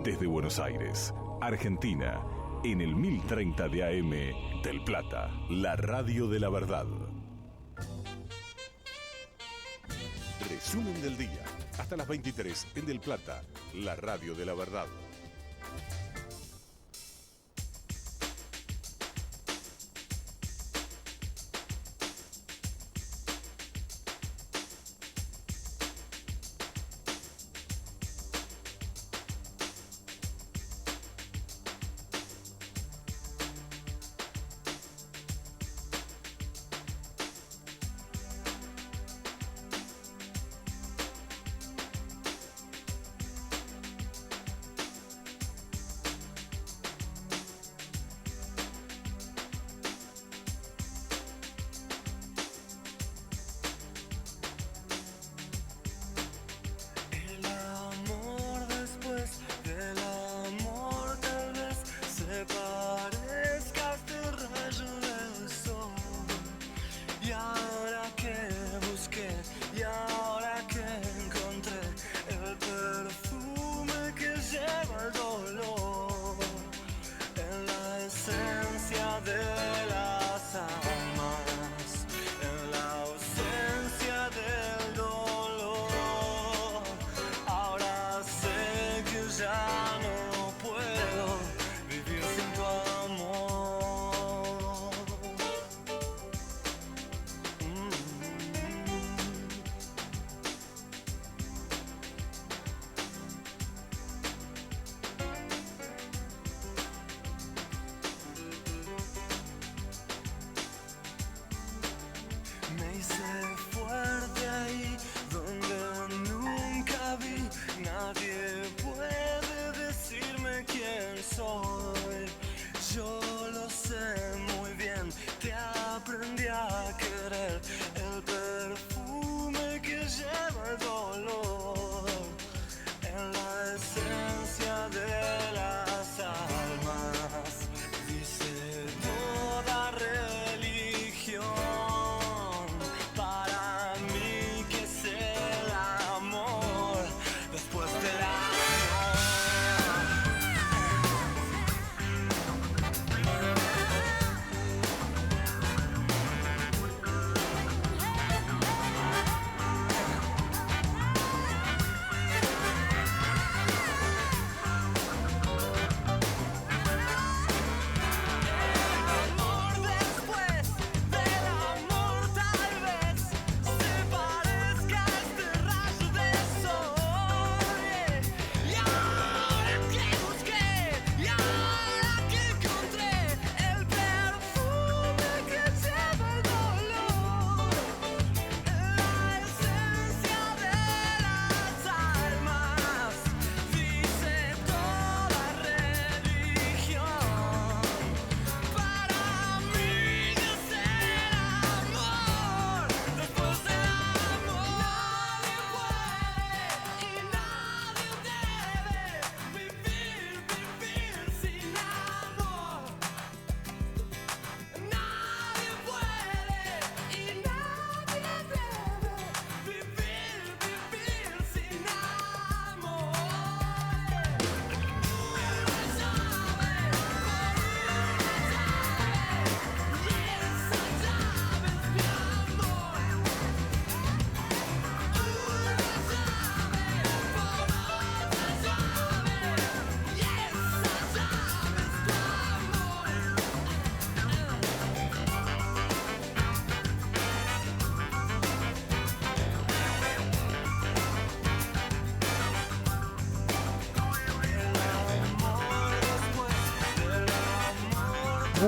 Desde Buenos Aires, Argentina, en el 1030 de AM Del Plata, la radio de la verdad. Resumen del día. Hasta las 23 en Del Plata, la radio de la verdad.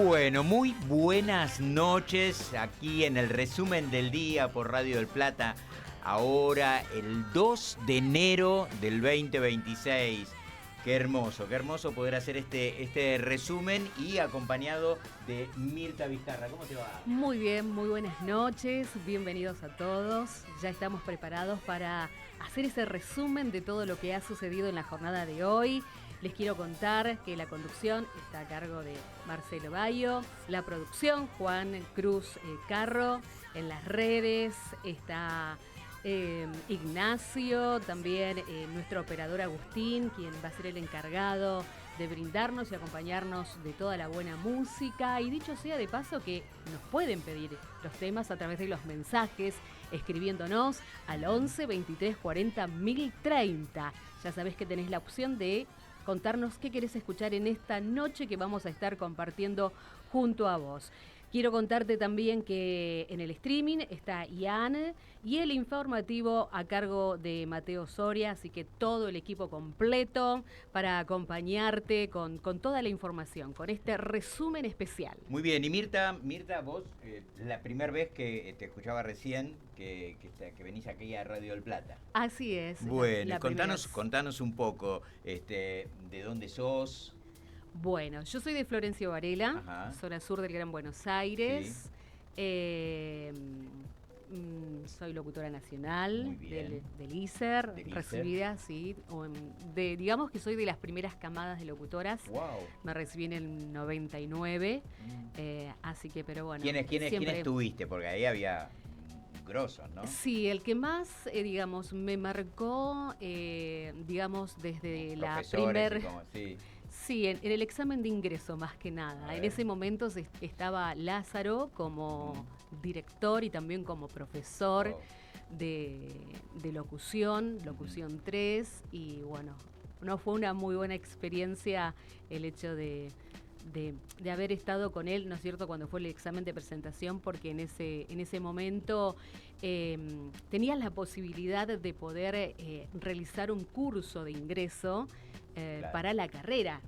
Bueno, muy buenas noches aquí en el resumen del día por Radio del Plata. Ahora el 2 de enero del 2026. Qué hermoso poder hacer este resumen y acompañado de Mirta Vizcarra. ¿Cómo te va? Muy bien, muy buenas noches, bienvenidos a todos. Ya estamos preparados para hacer ese resumen de todo lo que ha sucedido en la jornada de hoy. Les quiero contar que la conducción está a cargo de Marcelo Bayo, la producción Juan Cruz Carro, en las redes está Ignacio, también nuestro operador Agustín, quien va a ser el encargado de brindarnos y acompañarnos de toda la buena música. Y dicho sea de paso que nos pueden pedir los temas a través de los mensajes, escribiéndonos al 11 23 40 1030. Ya sabés que tenés la opción de contarnos qué querés escuchar en esta noche que vamos a estar compartiendo junto a vos. Quiero contarte también que en el streaming está Ian y el informativo a cargo de Mateo Soria, así que todo el equipo completo para acompañarte con toda la información, con este resumen especial. Muy bien, y Mirta, vos, la primera vez que te escuchaba recién, que venís aquí a Radio del Plata. Así es. Bueno, contanos un poco de dónde sos. Bueno, yo soy de Florencio Varela, Ajá. zona sur del Gran Buenos Aires. Sí. Soy locutora nacional del ISER, recibida, sí. Digamos que soy de las primeras camadas de locutoras. Wow. Me recibí en el 99, así que, pero bueno. ¿Quiénes tuviste? Porque ahí había grosos, ¿no? Sí, el que más, digamos, me marcó, digamos, desde la primera... Sí, en el examen de ingreso más que nada. En ese momento estaba Lázaro como director y también como profesor de locución 3, y bueno, no fue una muy buena experiencia el hecho de haber estado con él, ¿no es cierto?, cuando fue el examen de presentación, porque en ese momento tenías la posibilidad de poder realizar un curso de ingreso para la carrera,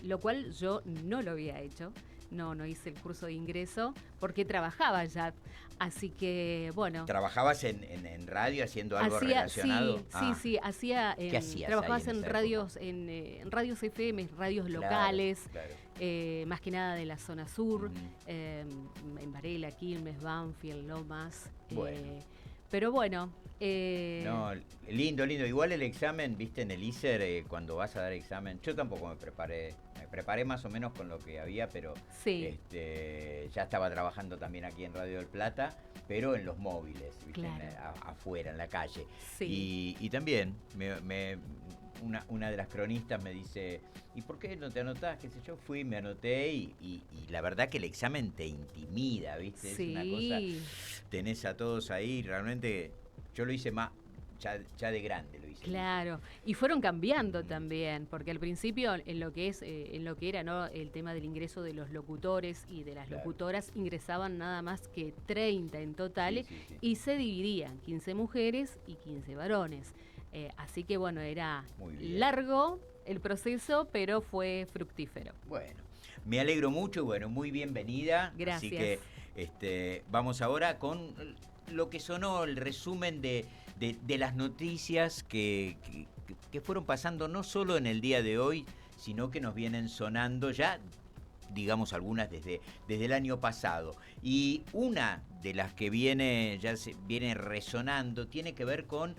lo cual yo no lo había hecho. No hice el curso de ingreso porque trabajaba ya, así que bueno. ¿Trabajabas en radio haciendo algo relacionado? Sí, hacía. ¿Qué hacías? Trabajabas en radios, en radios FM, radios locales, claro. Más que nada de la zona sur, en Varela, Quilmes, Banfield, Lomas. Bueno. Pero bueno. No, lindo. Igual el examen, viste, en el ISER, cuando vas a dar examen, yo tampoco me preparé más o menos con lo que había, pero sí. Ya estaba trabajando también aquí en Radio del Plata, pero en los móviles, viste, claro. afuera, en la calle. Sí. Y también una de las cronistas me dice, ¿y por qué no te anotás? Qué sé yo, fui, me anoté y la verdad que el examen te intimida, ¿viste? Sí. Es una cosa, tenés a todos ahí, realmente yo lo hice más, ya de grande lo hice. Claro, y fueron cambiando también, porque al principio en lo que era, ¿no?, el tema del ingreso de los locutores y de las locutoras, ingresaban nada más que 30 en total, sí. Y se dividían 15 mujeres y 15 varones. Así que bueno, era largo el proceso, pero fue fructífero. Bueno, me alegro mucho, bueno, muy bienvenida. Gracias. Así que vamos ahora con lo que sonó, el resumen de las noticias que fueron pasando no solo en el día de hoy, sino que nos vienen sonando ya, digamos, algunas desde el año pasado. Y una de las que viene resonando tiene que ver con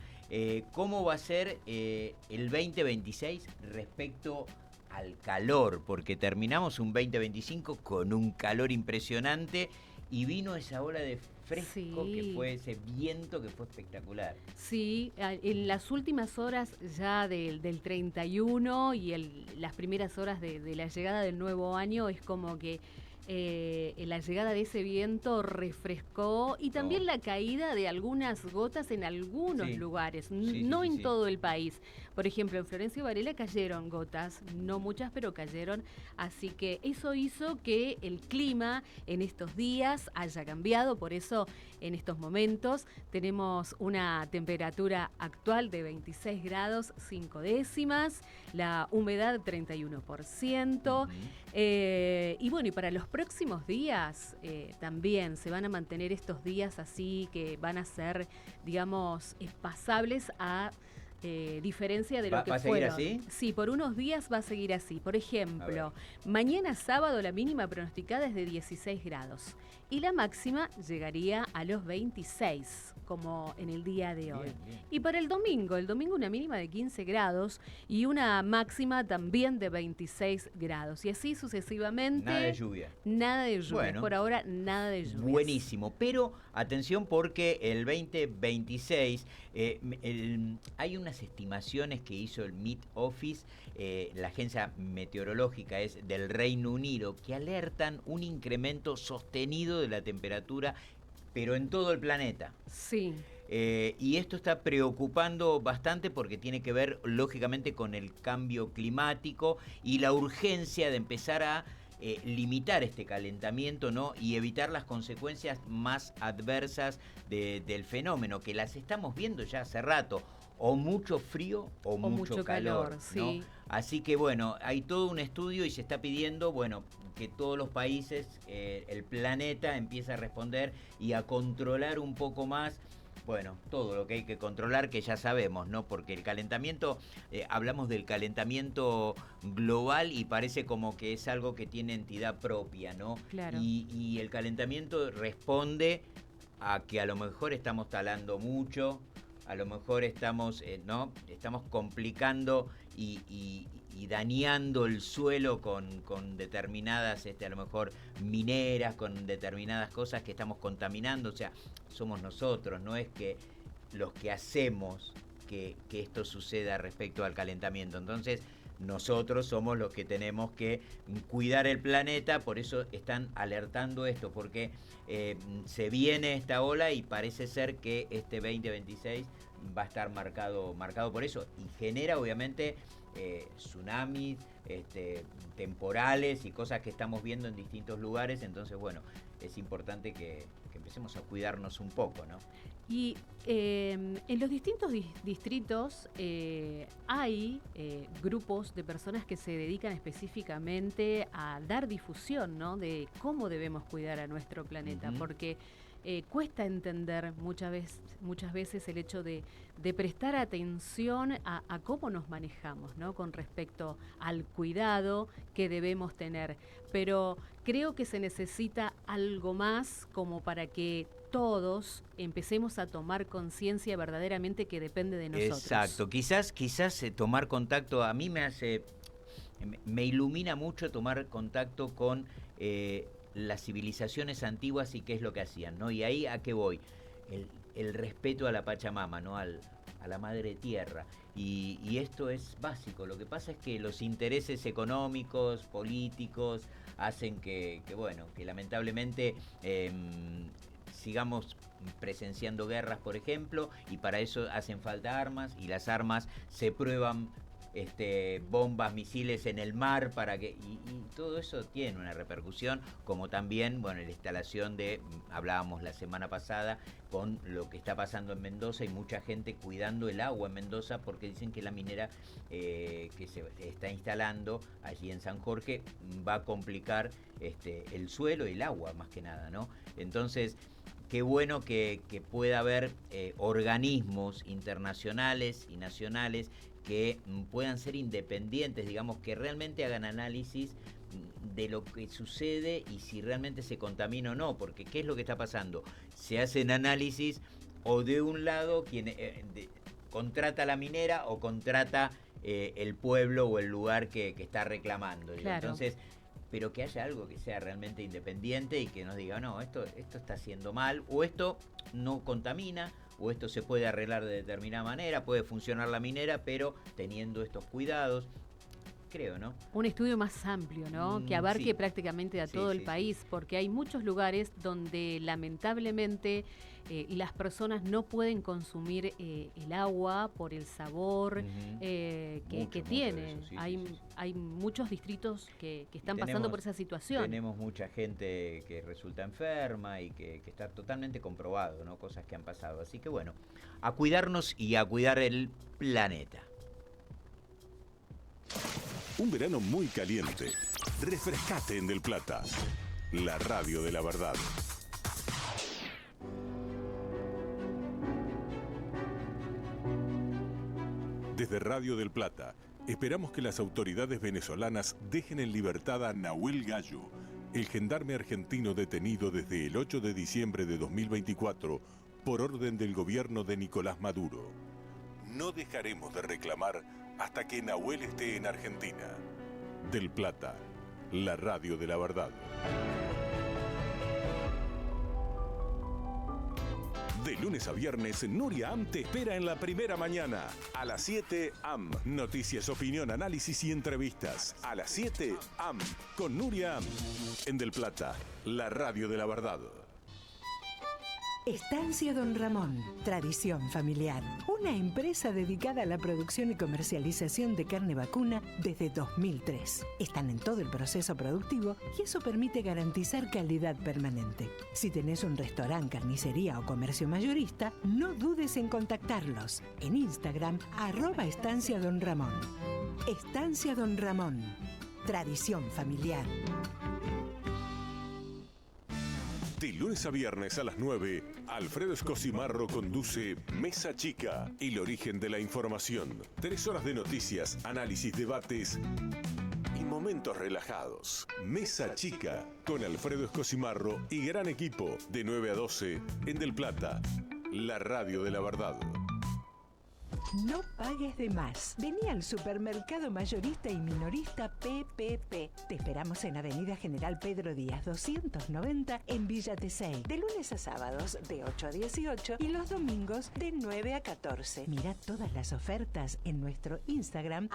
cómo va a ser el 2026 respecto al calor, porque terminamos un 2025 con un calor impresionante y vino esa ola de fresco, que fue ese viento que fue espectacular. Sí, en las últimas horas ya del 31 y las primeras horas de la llegada del nuevo año, es como que la llegada de ese viento refrescó, y también la caída de algunas gotas en algunos lugares, no en todo el país. Por ejemplo, en Florencio Varela cayeron gotas, no muchas, pero cayeron. Así que eso hizo que el clima en estos días haya cambiado. Por eso, en estos momentos, tenemos una temperatura actual de 26 grados 5 décimas, la humedad 31%. Y bueno, y para los próximos días también se van a mantener estos días así, que van a ser, digamos, pasables a diferencia de lo que ¿Va a fueron. seguir así? Sí, por unos días va a seguir así. Por ejemplo, mañana sábado la mínima pronosticada es de 16 grados y la máxima llegaría a los 26, como en el día de hoy. Bien. Y para el domingo una mínima de 15 grados y una máxima también de 26 grados. Y así sucesivamente. Nada de lluvia. Nada de lluvia. Bueno, por ahora, nada de lluvia. Buenísimo, pero atención porque el 2026 hay unas estimaciones que hizo el Met Office, la agencia meteorológica es del Reino Unido, que alertan un incremento sostenido de la temperatura, pero en todo el planeta. Sí. Y esto está preocupando bastante porque tiene que ver lógicamente con el cambio climático y la urgencia de empezar a limitar este calentamiento, ¿no? Y evitar las consecuencias más adversas del fenómeno, que las estamos viendo ya hace rato, o mucho frío o mucho calor, ¿no? sí. Así que bueno, hay todo un estudio y se está pidiendo, bueno, que todos los países, el planeta empiece a responder y a controlar un poco más. Bueno, todo lo que hay que controlar, que ya sabemos, ¿no? Porque el calentamiento, hablamos del calentamiento global y parece como que es algo que tiene entidad propia, ¿no? Claro. Y el calentamiento responde a que a lo mejor estamos talando mucho, a lo mejor estamos, ¿no? Estamos complicando y dañando el suelo con determinadas, a lo mejor mineras, con determinadas cosas que estamos contaminando. O sea, somos nosotros, no es que los que hacemos que esto suceda respecto al calentamiento. Entonces, nosotros somos los que tenemos que cuidar el planeta, por eso están alertando esto, porque se viene esta ola y parece ser que este 2026 va a estar marcado por eso y genera obviamente tsunamis, temporales y cosas que estamos viendo en distintos lugares. Entonces, bueno, es importante que empecemos a cuidarnos un poco, ¿no? Y en los distintos distritos hay grupos de personas que se dedican específicamente a dar difusión, ¿no? De cómo debemos cuidar a nuestro planeta, porque cuesta entender muchas veces el hecho de prestar atención a cómo nos manejamos, ¿no? Con respecto al cuidado que debemos tener. Pero creo que se necesita algo más como para que todos empecemos a tomar conciencia verdaderamente que depende de nosotros. Exacto, quizás tomar contacto, a mí me ilumina mucho tomar contacto con las civilizaciones antiguas y qué es lo que hacían, ¿no? Y ahí, ¿a qué voy? El respeto a la Pachamama, ¿no? A la Madre Tierra. Y esto es básico. Lo que pasa es que los intereses económicos, políticos, hacen que lamentablemente sigamos presenciando guerras, por ejemplo, y para eso hacen falta armas, y las armas se prueban bombas, misiles en el mar para que y todo eso tiene una repercusión, como también, bueno, la instalación hablábamos la semana pasada con lo que está pasando en Mendoza y mucha gente cuidando el agua en Mendoza porque dicen que la minera que se está instalando allí en San Jorge va a complicar el suelo y el agua más que nada, ¿no? Entonces, qué bueno que pueda haber organismos internacionales y nacionales que puedan ser independientes, digamos, que realmente hagan análisis de lo que sucede y si realmente se contamina o no, porque ¿qué es lo que está pasando? Se hacen análisis o de un lado quien contrata la minera o contrata el pueblo o el lugar que está reclamando. Claro. Entonces, pero que haya algo que sea realmente independiente y que nos diga, no, esto está haciendo mal, o esto no contamina, o esto se puede arreglar de determinada manera, puede funcionar la minera, pero teniendo estos cuidados, creo, ¿no? Un estudio más amplio, ¿no? Que abarque sí. prácticamente a todo el país, porque hay muchos lugares donde lamentablemente las personas no pueden consumir el agua por el sabor que tiene. Hay muchos distritos que están pasando por esa situación. Tenemos mucha gente que resulta enferma y que está totalmente comprobado, ¿no? Cosas que han pasado. Así que bueno, a cuidarnos y a cuidar el planeta. Un verano muy caliente. Refrescate en Del Plata, la radio de la verdad. desde Radio del Plata, esperamos que las autoridades venezolanas dejen en libertad a Nahuel Gallo, el gendarme argentino detenido desde el 8 de diciembre de 2024 por orden del gobierno de Nicolás Maduro. No dejaremos de reclamar hasta que Nahuel esté en Argentina. Del Plata, la radio de la verdad. De lunes a viernes, Nuria Am te espera en la primera mañana. A las 7, AM. Noticias, opinión, análisis y entrevistas. A las 7, AM. Con Nuria Am. En Del Plata, la radio de la verdad. Estancia Don Ramón, tradición familiar. Una empresa dedicada a la producción y comercialización de carne vacuna desde 2003. Están en todo el proceso productivo y eso permite garantizar calidad permanente. Si tenés un restaurante, carnicería o comercio mayorista, no dudes en contactarlos. En Instagram, @Estancia Don Ramón. Estancia Don Ramón, tradición familiar. De lunes a viernes a las 9, Alfredo Escosimarro conduce Mesa Chica, el origen de la información. 3 horas de noticias, análisis, debates y momentos relajados. Mesa Chica, con Alfredo Escosimarro y gran equipo, de 9 a 12, en Del Plata, la radio de la verdad. No pagues de más. Vení al supermercado mayorista y minorista PPP. Te esperamos en Avenida General Pedro Díaz 290 en Villa Tesey. De lunes a sábados de 8 a 18 y los domingos de 9 a 14. Mira todas las ofertas en nuestro Instagram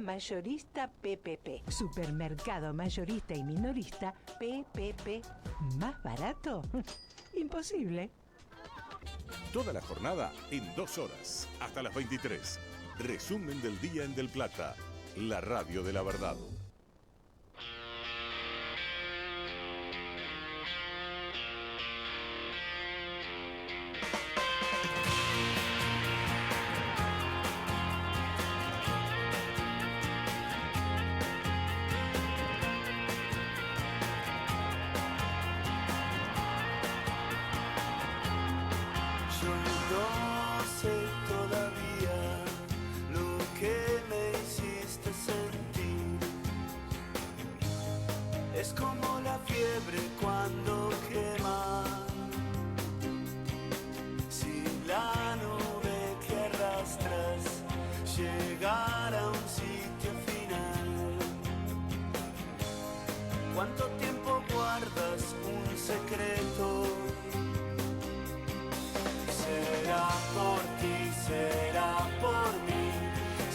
@mayoristappp. Supermercado mayorista y minorista PPP. ¿Más barato? Imposible. Toda la jornada en 2 horas, hasta las 23. Resumen del día en Del Plata, la radio de la verdad. Es como la fiebre cuando quema, si la nube que arrastras llegara a un sitio final. ¿Cuánto tiempo guardas un secreto? Será por ti, será por mí,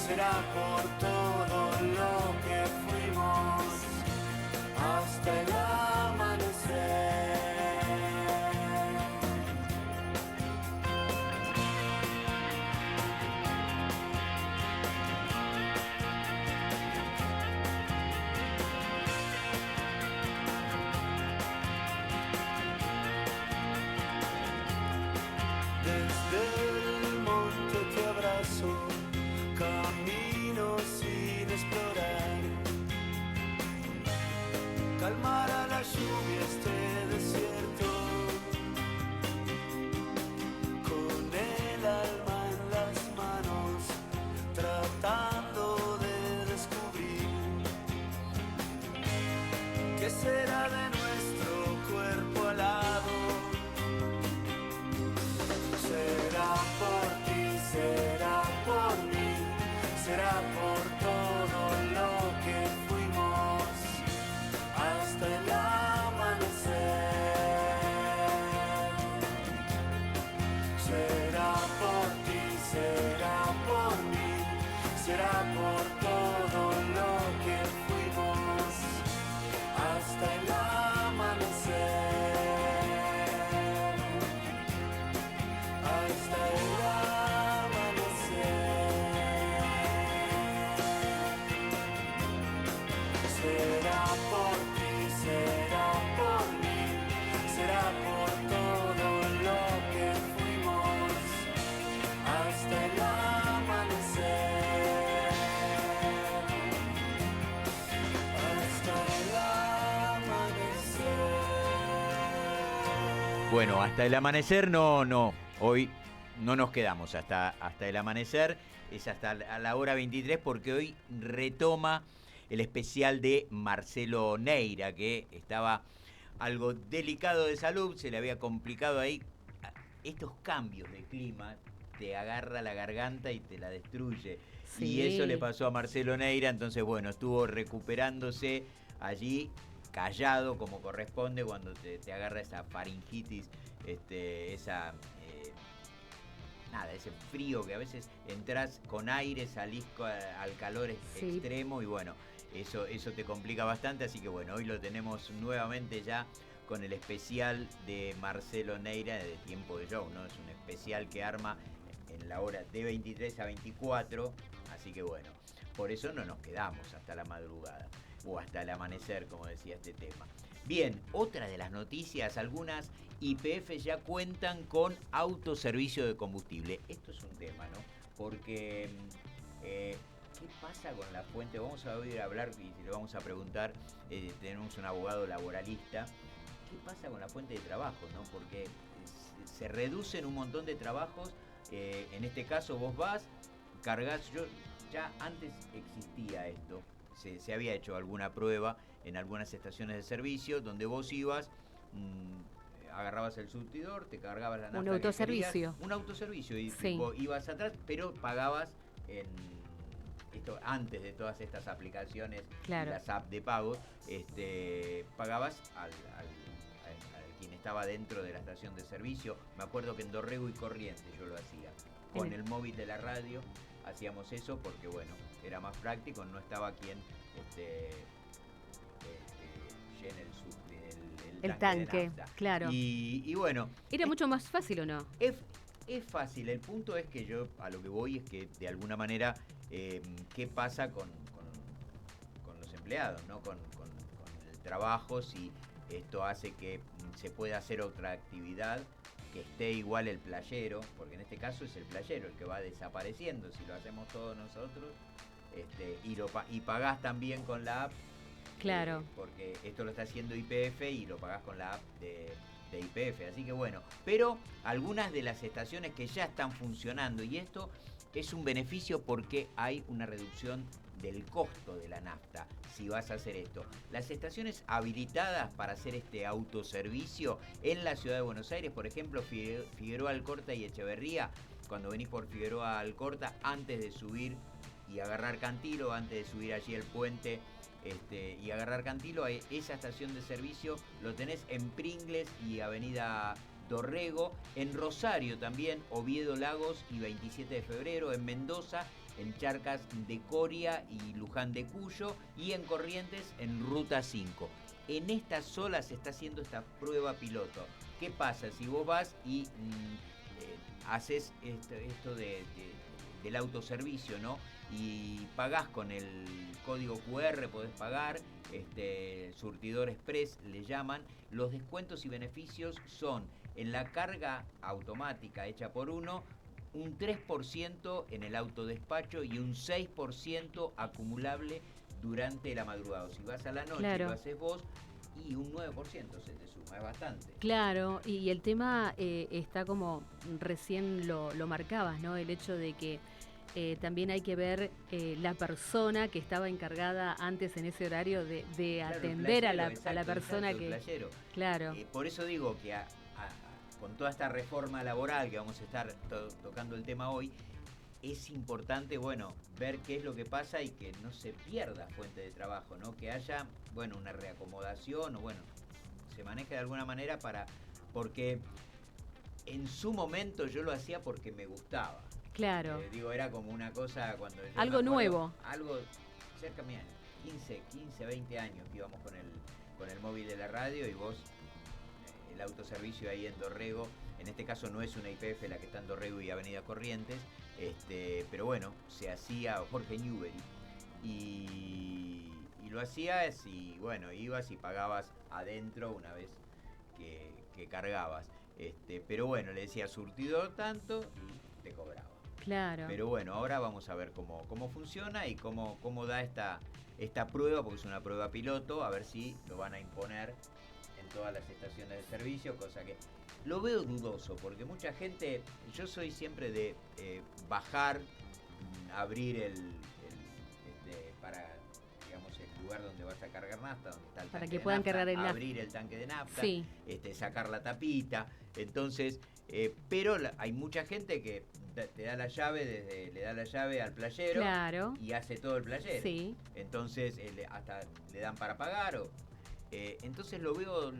será por todo lo que fuimos. Hasta el amanecer. Desde el monte te abrazo, camino sin explorar. Calmará la lluvia este desierto, con el alma en las manos, tratando de descubrir qué será de nuestro cuerpo alado. Será por ti, será por mí, será por todo lo que fuimos. Hasta el amanecer. Será por ti, será por mí, será por todo lo que fuimos. Hasta el amanecer. Hasta el amanecer. Será por ti, será por mí, será por todo lo que fuimos. Hasta el amanecer. Hasta el amanecer. Bueno, hasta el amanecer no. Hoy no nos quedamos hasta el amanecer. es hasta a la hora 23 porque hoy retoma el especial de Marcelo Neira, que estaba algo delicado de salud, se le había complicado ahí. Estos cambios de clima te agarra la garganta y te la destruye. Sí. Y eso le pasó a Marcelo Neira, entonces bueno, estuvo recuperándose allí, callado como corresponde cuando te agarra esa faringitis, ese frío que a veces entras con aire, salís al calor extremo y bueno, eso te complica bastante, así que bueno, hoy lo tenemos nuevamente ya con el especial de Marcelo Neira de Tiempo de Show, ¿no? Es un especial que arma en la hora de 23 a 24, así que bueno, por eso no nos quedamos hasta la madrugada o hasta el amanecer, como decía este tema. Bien, otra de las noticias, algunas YPF ya cuentan con autoservicio de combustible. Esto es un tema, ¿no? Porque, ¿qué pasa con la fuente? Vamos a oír hablar y le vamos a preguntar, tenemos un abogado laboralista, ¿qué pasa con la fuente de trabajo, no? Porque se reducen un montón de trabajos, en este caso vos vas, cargas, ya antes existía esto, se había hecho alguna prueba en algunas estaciones de servicio donde vos ibas, agarrabas el surtidor, te cargabas la nafta. Un autoservicio. Un autoservicio y sí. vos ibas atrás, pero pagabas esto antes de todas estas aplicaciones, claro, las apps de pago, pagabas al quien estaba dentro de la estación de servicio. Me acuerdo que en Dorrego y Corrientes yo lo hacía. Con el móvil de la radio hacíamos eso porque bueno, era más práctico, no estaba quien llene el tanque, claro. Y bueno. ¿Era mucho más fácil o no? Es fácil, el punto es que yo a lo que voy es que de alguna manera, ¿qué pasa con los empleados, ¿no? Con el trabajo? Si esto hace que se pueda hacer otra actividad, que esté igual el playero, porque en este caso es el playero el que va desapareciendo, si lo hacemos todos nosotros, y pagás también con la app. Claro. Porque esto lo está haciendo YPF y lo pagás con la app de YPF, así que bueno, pero algunas de las estaciones que ya están funcionando, y esto es un beneficio porque hay una reducción del costo de la nafta si vas a hacer esto. Las estaciones habilitadas para hacer este autoservicio en la ciudad de Buenos Aires, por ejemplo, Figueroa Alcorta y Echeverría, cuando venís por Figueroa Alcorta, antes de subir y agarrar Cantilo, antes de subir allí el puente y agarrar Cantilo, esa estación de servicio lo tenés en Pringles y Avenida Dorrego, en Rosario también, Oviedo Lagos y 27 de febrero, en Mendoza, en Charcas de Coria y Luján de Cuyo, y en Corrientes en Ruta 5. En esta sola se está haciendo esta prueba piloto. ¿Qué pasa si vos vas y haces esto del autoservicio, ¿no? Y pagás con el código QR, podés pagar, surtidor express le llaman. Los descuentos y beneficios son en la carga automática hecha por uno, un 3% en el autodespacho y un 6% acumulable durante la madrugada. Si vas a la noche, claro, lo haces vos, y un 9% se te suma, es bastante. Claro, y el tema está como recién lo marcabas, ¿no? El hecho de que también hay que ver la persona que estaba encargada antes en ese horario de claro, atender playero, a la persona que... Playero. Claro. Por eso digo que con toda esta reforma laboral que vamos a estar tocando el tema hoy, es importante, bueno, ver qué es lo que pasa y que no se pierda fuente de trabajo, ¿no? Que haya, bueno, una reacomodación o, bueno, se maneje de alguna manera porque en su momento yo lo hacía porque me gustaba. Claro. Era como una cosa cuando yo algo nuevo. Algo cerca, mira, 15, 20 años que íbamos con el móvil de la radio y vos, el autoservicio ahí en Dorrego, en este caso no es una YPF la que está en Dorrego y Avenida Corrientes, pero bueno, se hacía Jorge Newbery y lo hacías y bueno, ibas y pagabas adentro una vez que cargabas, pero bueno, le decía surtidor tanto y te cobraba. Claro. Pero bueno, ahora vamos a ver cómo funciona y cómo da esta prueba, porque es una prueba piloto, a ver si lo van a imponer en todas las estaciones de servicio, cosa que lo veo dudoso, porque mucha gente, yo soy siempre de bajar abrir el lugar donde vas a cargar nafta, donde está el para tanque que de puedan nafta, cargar el abrir el tanque de nafta, sí. Sacar la tapita. Entonces, pero hay mucha gente que te da la llave, le da la llave al playero, claro, y hace todo el playero. Sí. Entonces, hasta le dan para pagar. Entonces lo veo,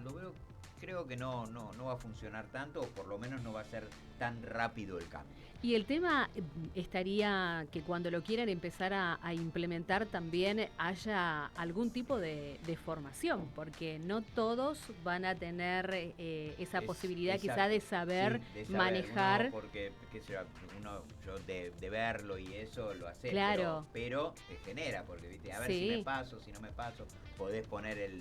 creo que no va a funcionar tanto, o por lo menos no va a ser tan rápido el cambio. Y el tema estaría que cuando lo quieran empezar a implementar también haya algún tipo de formación, porque no todos van a tener esa posibilidad quizá de saber, manejar. Uno, porque yo de verlo y eso lo hace, claro, pero te genera, porque ¿viste? A ver si me paso, si no me paso, podés poner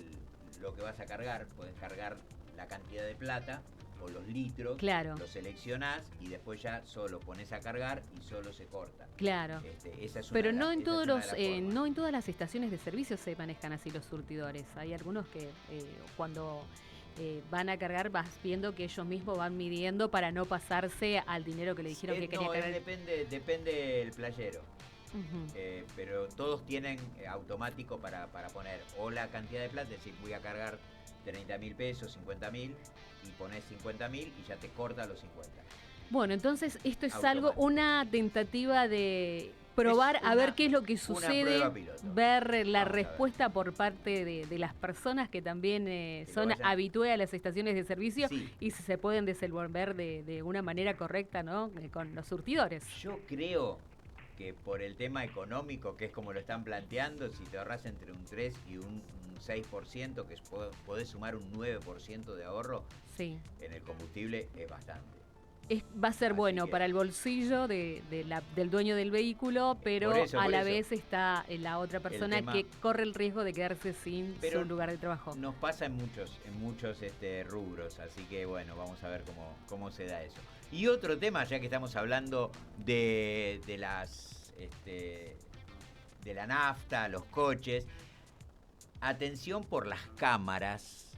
lo que vas a cargar, podés cargar la cantidad de plata o los litros, claro, lo seleccionás y después ya solo pones a cargar y solo se corta. Claro. Esa es pero no en todos no en todas las estaciones de servicio se manejan así los surtidores. Hay algunos que cuando van a cargar vas viendo que ellos mismos van midiendo para no pasarse al dinero que le dijeron que quería cargar. Depende del playero. Pero todos tienen automático para poner o la cantidad de plata, es decir, voy a cargar 30.000 pesos, 50.000, y pones 50.000 y ya te corta los 50. Bueno, entonces esto es una tentativa de probar a ver qué es lo que sucede, ver la respuesta por parte de las personas que también son habituées a las estaciones de servicio, y si se pueden desenvolver de una manera correcta, ¿no? Con los surtidores. Yo creo que por el tema económico, que es como lo están planteando, si te ahorras entre un 3 y un 6%, que podés sumar un 9% de ahorro en el combustible, es bastante. Va a ser bueno para el bolsillo del dueño del vehículo, pero a la vez está la otra persona que corre el riesgo de quedarse sin su lugar de trabajo. Nos pasa en muchos rubros, así que bueno, vamos a ver cómo se da eso. Y otro tema, ya que estamos hablando de la nafta, los coches, atención por las cámaras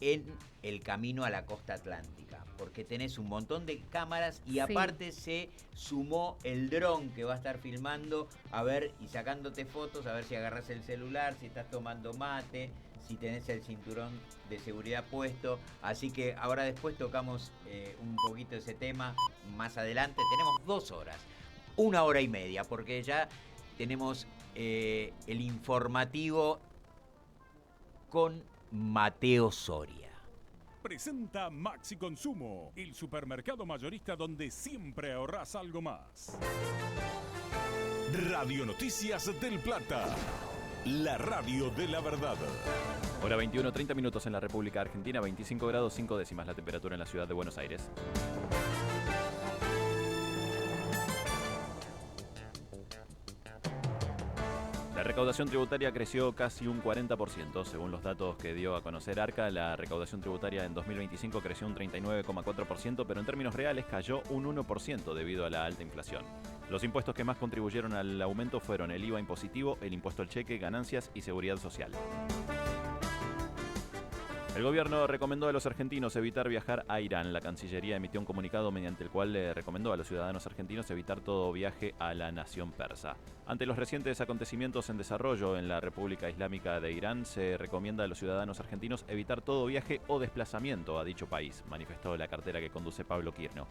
en el camino a la costa atlántica, porque tenés un montón de cámaras y aparte se sumó el dron que va a estar filmando, a ver, y sacándote fotos, a ver si agarras el celular, si estás tomando mate, si tenés el cinturón de seguridad puesto. Así que ahora después tocamos un poquito ese tema más adelante. Tenemos 2 horas, 1 hora y media, porque ya tenemos el informativo con Mateo Soria. Presenta Maxi Consumo, el supermercado mayorista donde siempre ahorrás algo más. Radio Noticias del Plata, la radio de la verdad. Hora 21, 30 minutos en la República Argentina, 25 grados 5 décimas la temperatura en la ciudad de Buenos Aires. La recaudación tributaria creció casi un 40%. Según los datos que dio a conocer Arca, la recaudación tributaria en 2025 creció un 39,4%, pero en términos reales cayó un 1% debido a la alta inflación. Los impuestos que más contribuyeron al aumento fueron el IVA impositivo, el impuesto al cheque, ganancias y seguridad social. El gobierno recomendó a los argentinos evitar viajar a Irán. La Cancillería emitió un comunicado mediante el cual le recomendó a los ciudadanos argentinos evitar todo viaje a la nación persa. Ante los recientes acontecimientos en desarrollo en la República Islámica de Irán, se recomienda a los ciudadanos argentinos evitar todo viaje o desplazamiento a dicho país, manifestó la cartera que conduce Pablo Quirno.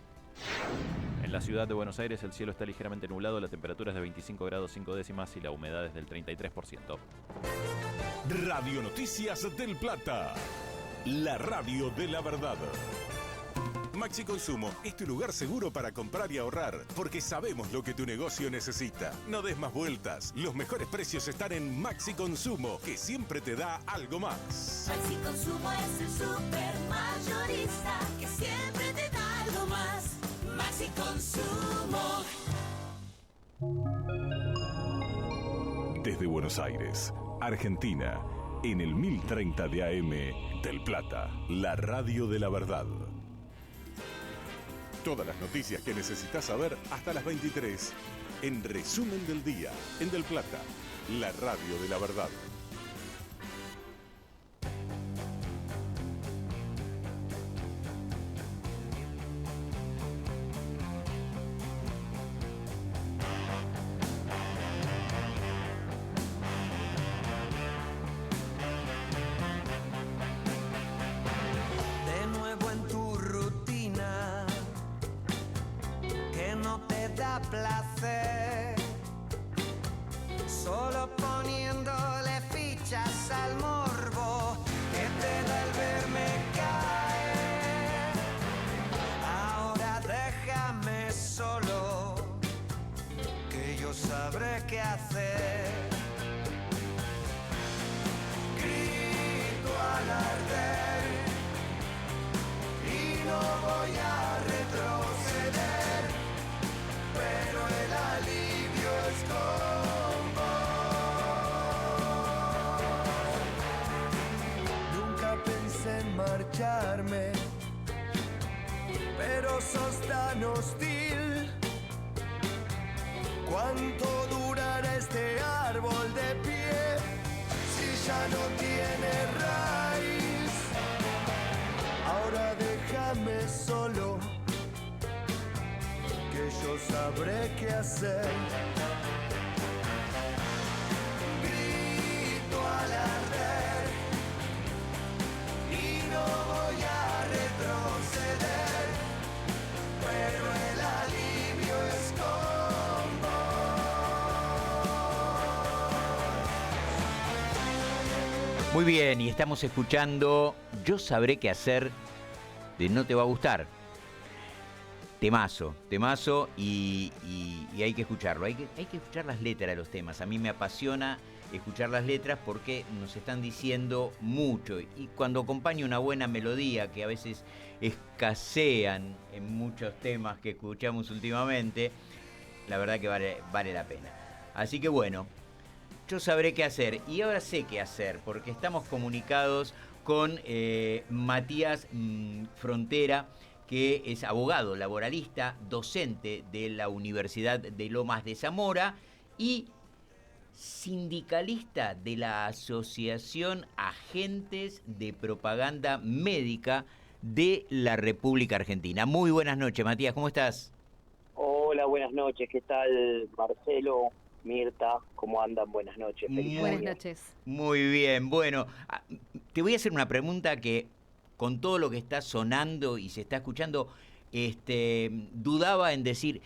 En la ciudad de Buenos Aires el cielo está ligeramente nublado, la temperatura es de 25 grados 5 décimas y la humedad es del 33%. Radio Noticias del Plata, la radio de la verdad. Maxi Consumo es tu lugar seguro para comprar y ahorrar, porque sabemos lo que tu negocio necesita. No des más vueltas, los mejores precios están en Maxi Consumo, que siempre te da algo más. Maxi Consumo es el super mayorista que siempre te da algo más. Maxi Consumo. Desde Buenos Aires, Argentina, en el 1030 de AM del Plata, la radio de la verdad. Todas las noticias que necesitas saber hasta las 23, en Resumen del Día, en Del Plata, la radio de la verdad. placer, solo poniéndole fichas al morbo que te da el verme caer. Ahora déjame solo, que yo sabré qué hacer. Grito al arder y no voy a retroceder, pero el alivio es con vos. Nunca pensé en marcharme, pero sos tan hostil. ¿Cuánto durará este árbol de pie si ya no tiene raíz? Ahora déjame solo, que yo sabré qué hacer. Grito al arder y no voy a retroceder, pero el alivio es con vos. Muy bien, y estamos escuchando Yo sabré qué hacer de No te va a gustar. Temazo y hay que escucharlo, hay que escuchar las letras de los temas. A mí me apasiona escuchar las letras porque nos están diciendo mucho, y cuando acompaña una buena melodía, que a veces escasean en muchos temas que escuchamos últimamente, la verdad que vale la pena. Así que bueno, yo sabré qué hacer, y ahora sé qué hacer, porque estamos comunicados con Matías Frontera, que es abogado laboralista, docente de la Universidad de Lomas de Zamora y sindicalista de la Asociación Agentes de Propaganda Médica de la República Argentina. Muy buenas noches, Matías, ¿cómo estás? Hola, buenas noches, ¿qué tal, Marcelo, Mirta? ¿Cómo andan? Buenas noches. Feliz Buenas año. noches. Muy bien, bueno, te voy a hacer una pregunta que con todo lo que está sonando y se está escuchando, dudaba en decir,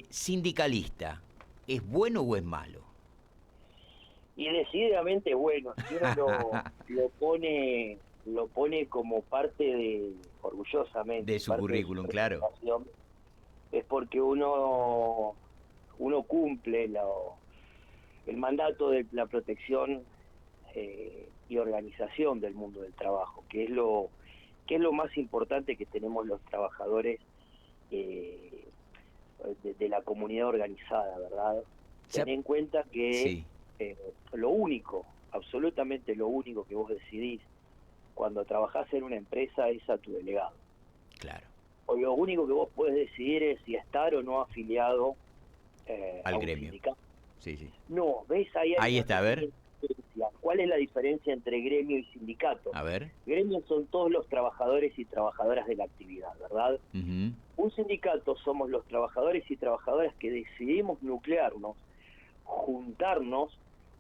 sindicalista, ¿es bueno o es malo? Y decididamente bueno, si uno lo pone como parte orgullosamente, De su parte currículum, su claro. presentación, es porque uno cumple el mandato de la protección y organización del mundo del trabajo, que es lo más importante que tenemos los trabajadores de la comunidad organizada, ¿verdad? Ten en cuenta que Sí. Lo único, absolutamente lo único que vos decidís cuando trabajás en una empresa es a tu delegado. Claro. O lo único que vos podés decidir es si estar o no afiliado Al a un gremio. sindicato. Sí, sí. No, ¿ves? Ahí Ahí está, a ver. ¿Cuál es la diferencia entre gremio y sindicato? A ver. Gremio son todos los trabajadores y trabajadoras de la actividad, ¿verdad? Uh-huh. Un sindicato somos los trabajadores y trabajadoras que decidimos nuclearnos, juntarnos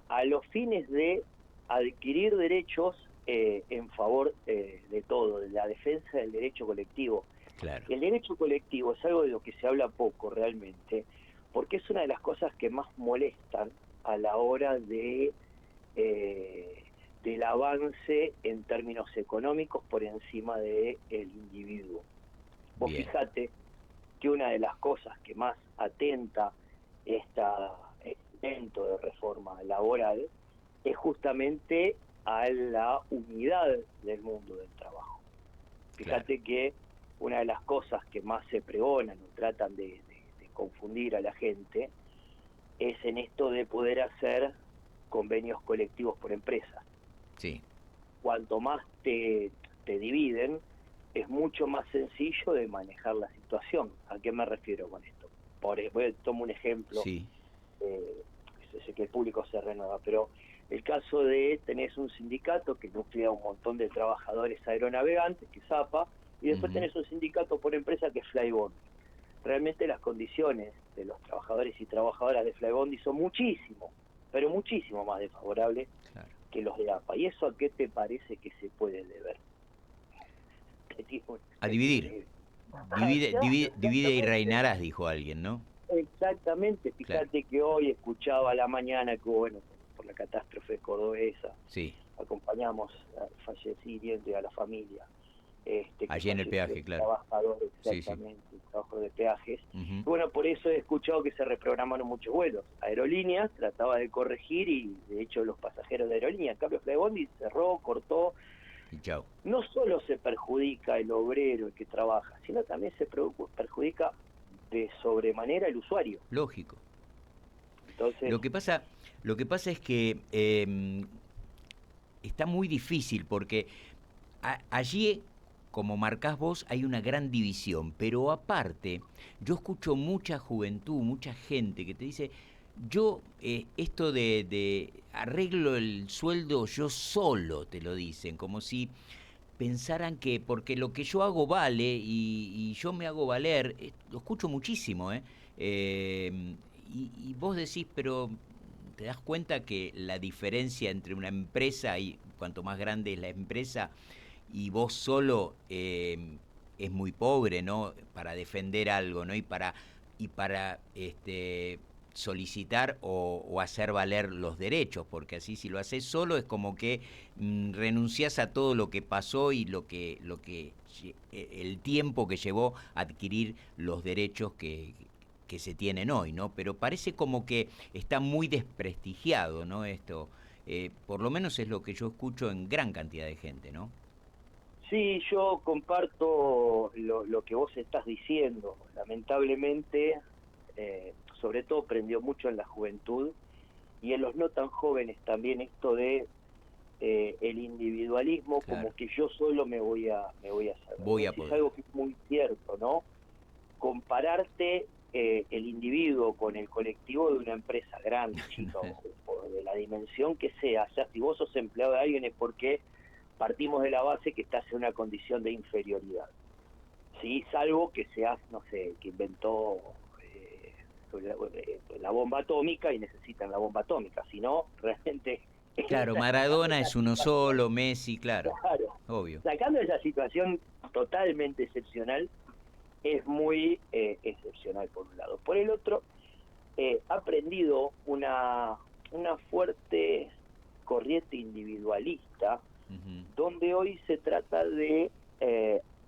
a los fines de adquirir derechos en favor de todo, de la defensa del derecho colectivo. Claro. El derecho colectivo es algo de lo que se habla poco realmente, porque es una de las cosas que más molestan a la hora del avance en términos económicos por encima del individuo. Vos Bien. fijate que una de las cosas que más atenta este intento de reforma laboral es justamente a la unidad del mundo del trabajo. Fíjate que una de las cosas que más se pregonan o tratan de confundir a la gente es en esto de poder hacer convenios colectivos por empresa. Sí. Cuanto más te dividen, es mucho más sencillo de manejar la situación. ¿A qué me refiero con esto? Tomo un ejemplo. Sí. Sé que el público se renueva, pero el caso de tenés un sindicato que nuclea un montón de trabajadores aeronavegantes, que es APA, y después tenés un sindicato por empresa que es Flybondi. Realmente las condiciones de los trabajadores y trabajadoras de Flybondi son muchísimo, pero muchísimo más desfavorables que los de APA. ¿Y eso a qué te parece que se puede deber? A dividir. Divide y reinarás, dijo alguien, ¿no? Exactamente, fíjate que hoy escuchaba a la mañana que, bueno, por la catástrofe cordobesa, Sí, acompañamos al fallecido y a la familia. Que allí en el falleció, peaje, claro. trabajador, Sí, sí. exactamente, trabajador de peajes. Ujú. Bueno, por eso he escuchado que se reprogramaron muchos vuelos. Aerolíneas trataba de corregir y, de hecho, los pasajeros de aerolíneas, Cambio Flybondi cerró, cortó. Y chao. No solo se perjudica el obrero, el que trabaja, sino también se perjudica de sobremanera el usuario. Lógico. Entonces, Lo que pasa es que está muy difícil porque allí, como marcás vos, hay una gran división, pero aparte, yo escucho mucha juventud, mucha gente que te dice, yo esto de arreglo el sueldo yo solo, te lo dicen, como si pensaran que porque lo que yo hago vale y yo me hago valer, lo escucho muchísimo, ¿eh? Y vos decís, pero te das cuenta que la diferencia entre una empresa y cuanto más grande es la empresa y vos solo es muy pobre, ¿no? Para defender algo, ¿no? Y para solicitar o hacer valer los derechos, porque así si lo haces solo es como que renunciás a todo lo que pasó y el tiempo que llevó a adquirir los derechos que se tienen hoy, ¿no? Pero parece como que está muy desprestigiado, ¿no? Esto, por lo menos es lo que yo escucho en gran cantidad de gente, ¿no? sí, yo comparto lo que vos estás diciendo. Lamentablemente, sobre todo prendió mucho en la juventud y en los no tan jóvenes también esto de el individualismo, Claro. como que yo solo me voy a hacer. Voy a Es poder. algo que es muy cierto, ¿no? Compararte el individuo con el colectivo de una empresa grande, chica, o de la dimensión que sea, ya si vos sos empleado de alguien es porque partimos de la base que estás en una condición de inferioridad, ¿sí? Salvo que seas, no sé, que inventó la bomba atómica y necesitan la bomba atómica, si no, realmente... Claro, Maradona es uno solo, Messi, claro, Claro, obvio. sacando esa situación totalmente excepcional, es muy excepcional por un lado. Por el otro, ha prendido una fuerte corriente individualista, Ujú. donde hoy se trata de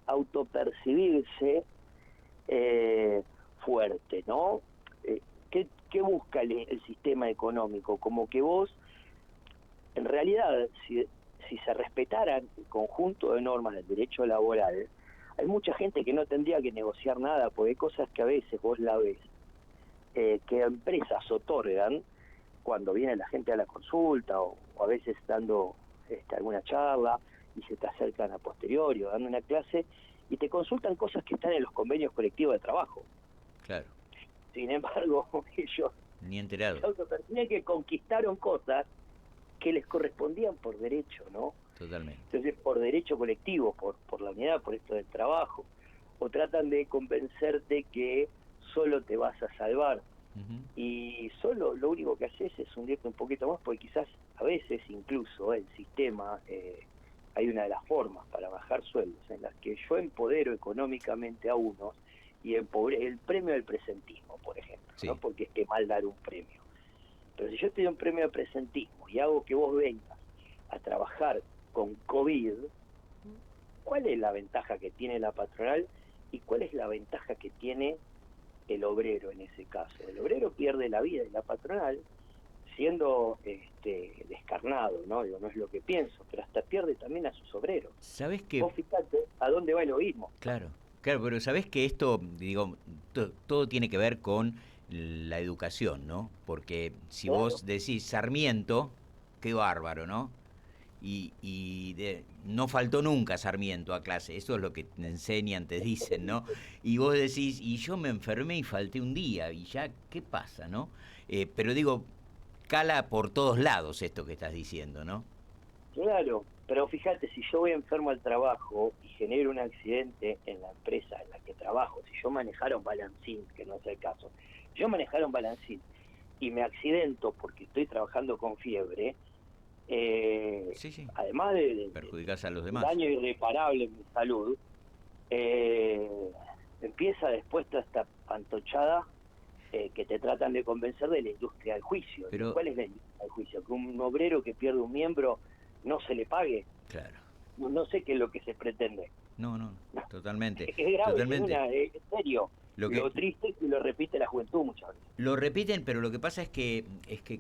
autopercibirse fuerte, ¿no? ¿Qué busca el sistema económico? Como que vos, en realidad, si se respetaran el conjunto de normas del derecho laboral, hay mucha gente que no tendría que negociar nada, porque hay cosas que a veces vos la ves, que empresas otorgan cuando viene la gente a la consulta o a veces dando alguna charla y se te acercan a posteriori o dando una clase y te consultan cosas que están en los convenios colectivos de trabajo. Claro, Sin embargo, ellos ni enterado, se autoperciben que conquistaron cosas que les correspondían por derecho, ¿no? totalmente. Entonces, por derecho colectivo, por la unidad, por esto del trabajo, o tratan de convencerte que solo te vas a salvar. Ujú. Y solo lo único que haces es hundirte un poquito más, porque quizás a veces incluso el sistema, hay una de las formas para bajar sueldos en las que yo empodero económicamente a unos y el premio del presentismo, por ejemplo, Sí. ¿no? Porque esté mal dar un premio. Pero si yo te doy un premio de presentismo y hago que vos vengas a trabajar con COVID, ¿cuál es la ventaja que tiene la patronal y cuál es la ventaja que tiene el obrero en ese caso? El obrero pierde la vida y la patronal, siendo descarnado, ¿no? Digo, no es lo que pienso, pero hasta pierde también a sus obreros. ¿Sabés que Vos fijate a dónde va el egoísmo. Claro, claro, pero sabés que esto, digo, todo tiene que ver con la educación, ¿no? Porque si Claro. vos decís Sarmiento, qué bárbaro, ¿no? No faltó nunca Sarmiento a clase, eso es lo que te enseñan, te dicen, ¿no? Y vos decís, y yo me enfermé y falté un día, y ya, ¿qué pasa, no? Pero digo, cala por todos lados esto que estás diciendo, ¿no? Claro, pero fíjate, si yo voy enfermo al trabajo y genero un accidente en la empresa en la que trabajo, si yo manejara un balancín, que no es el caso, si yo manejara un balancín y me accidento porque estoy trabajando con fiebre, Sí. además de Perjudicás a los demás. daño irreparable en mi salud, empieza después toda esta pantochada que te tratan de convencer de la industria del juicio. Pero, ¿cuál es la industria del juicio? Que un obrero que pierde un miembro no se le pague. claro. No sé qué es lo que se pretende. No, totalmente. Es grave, Totalmente. es serio. Lo Lo que- triste es que lo repite la juventud muchas veces. Lo repiten, pero lo que pasa es que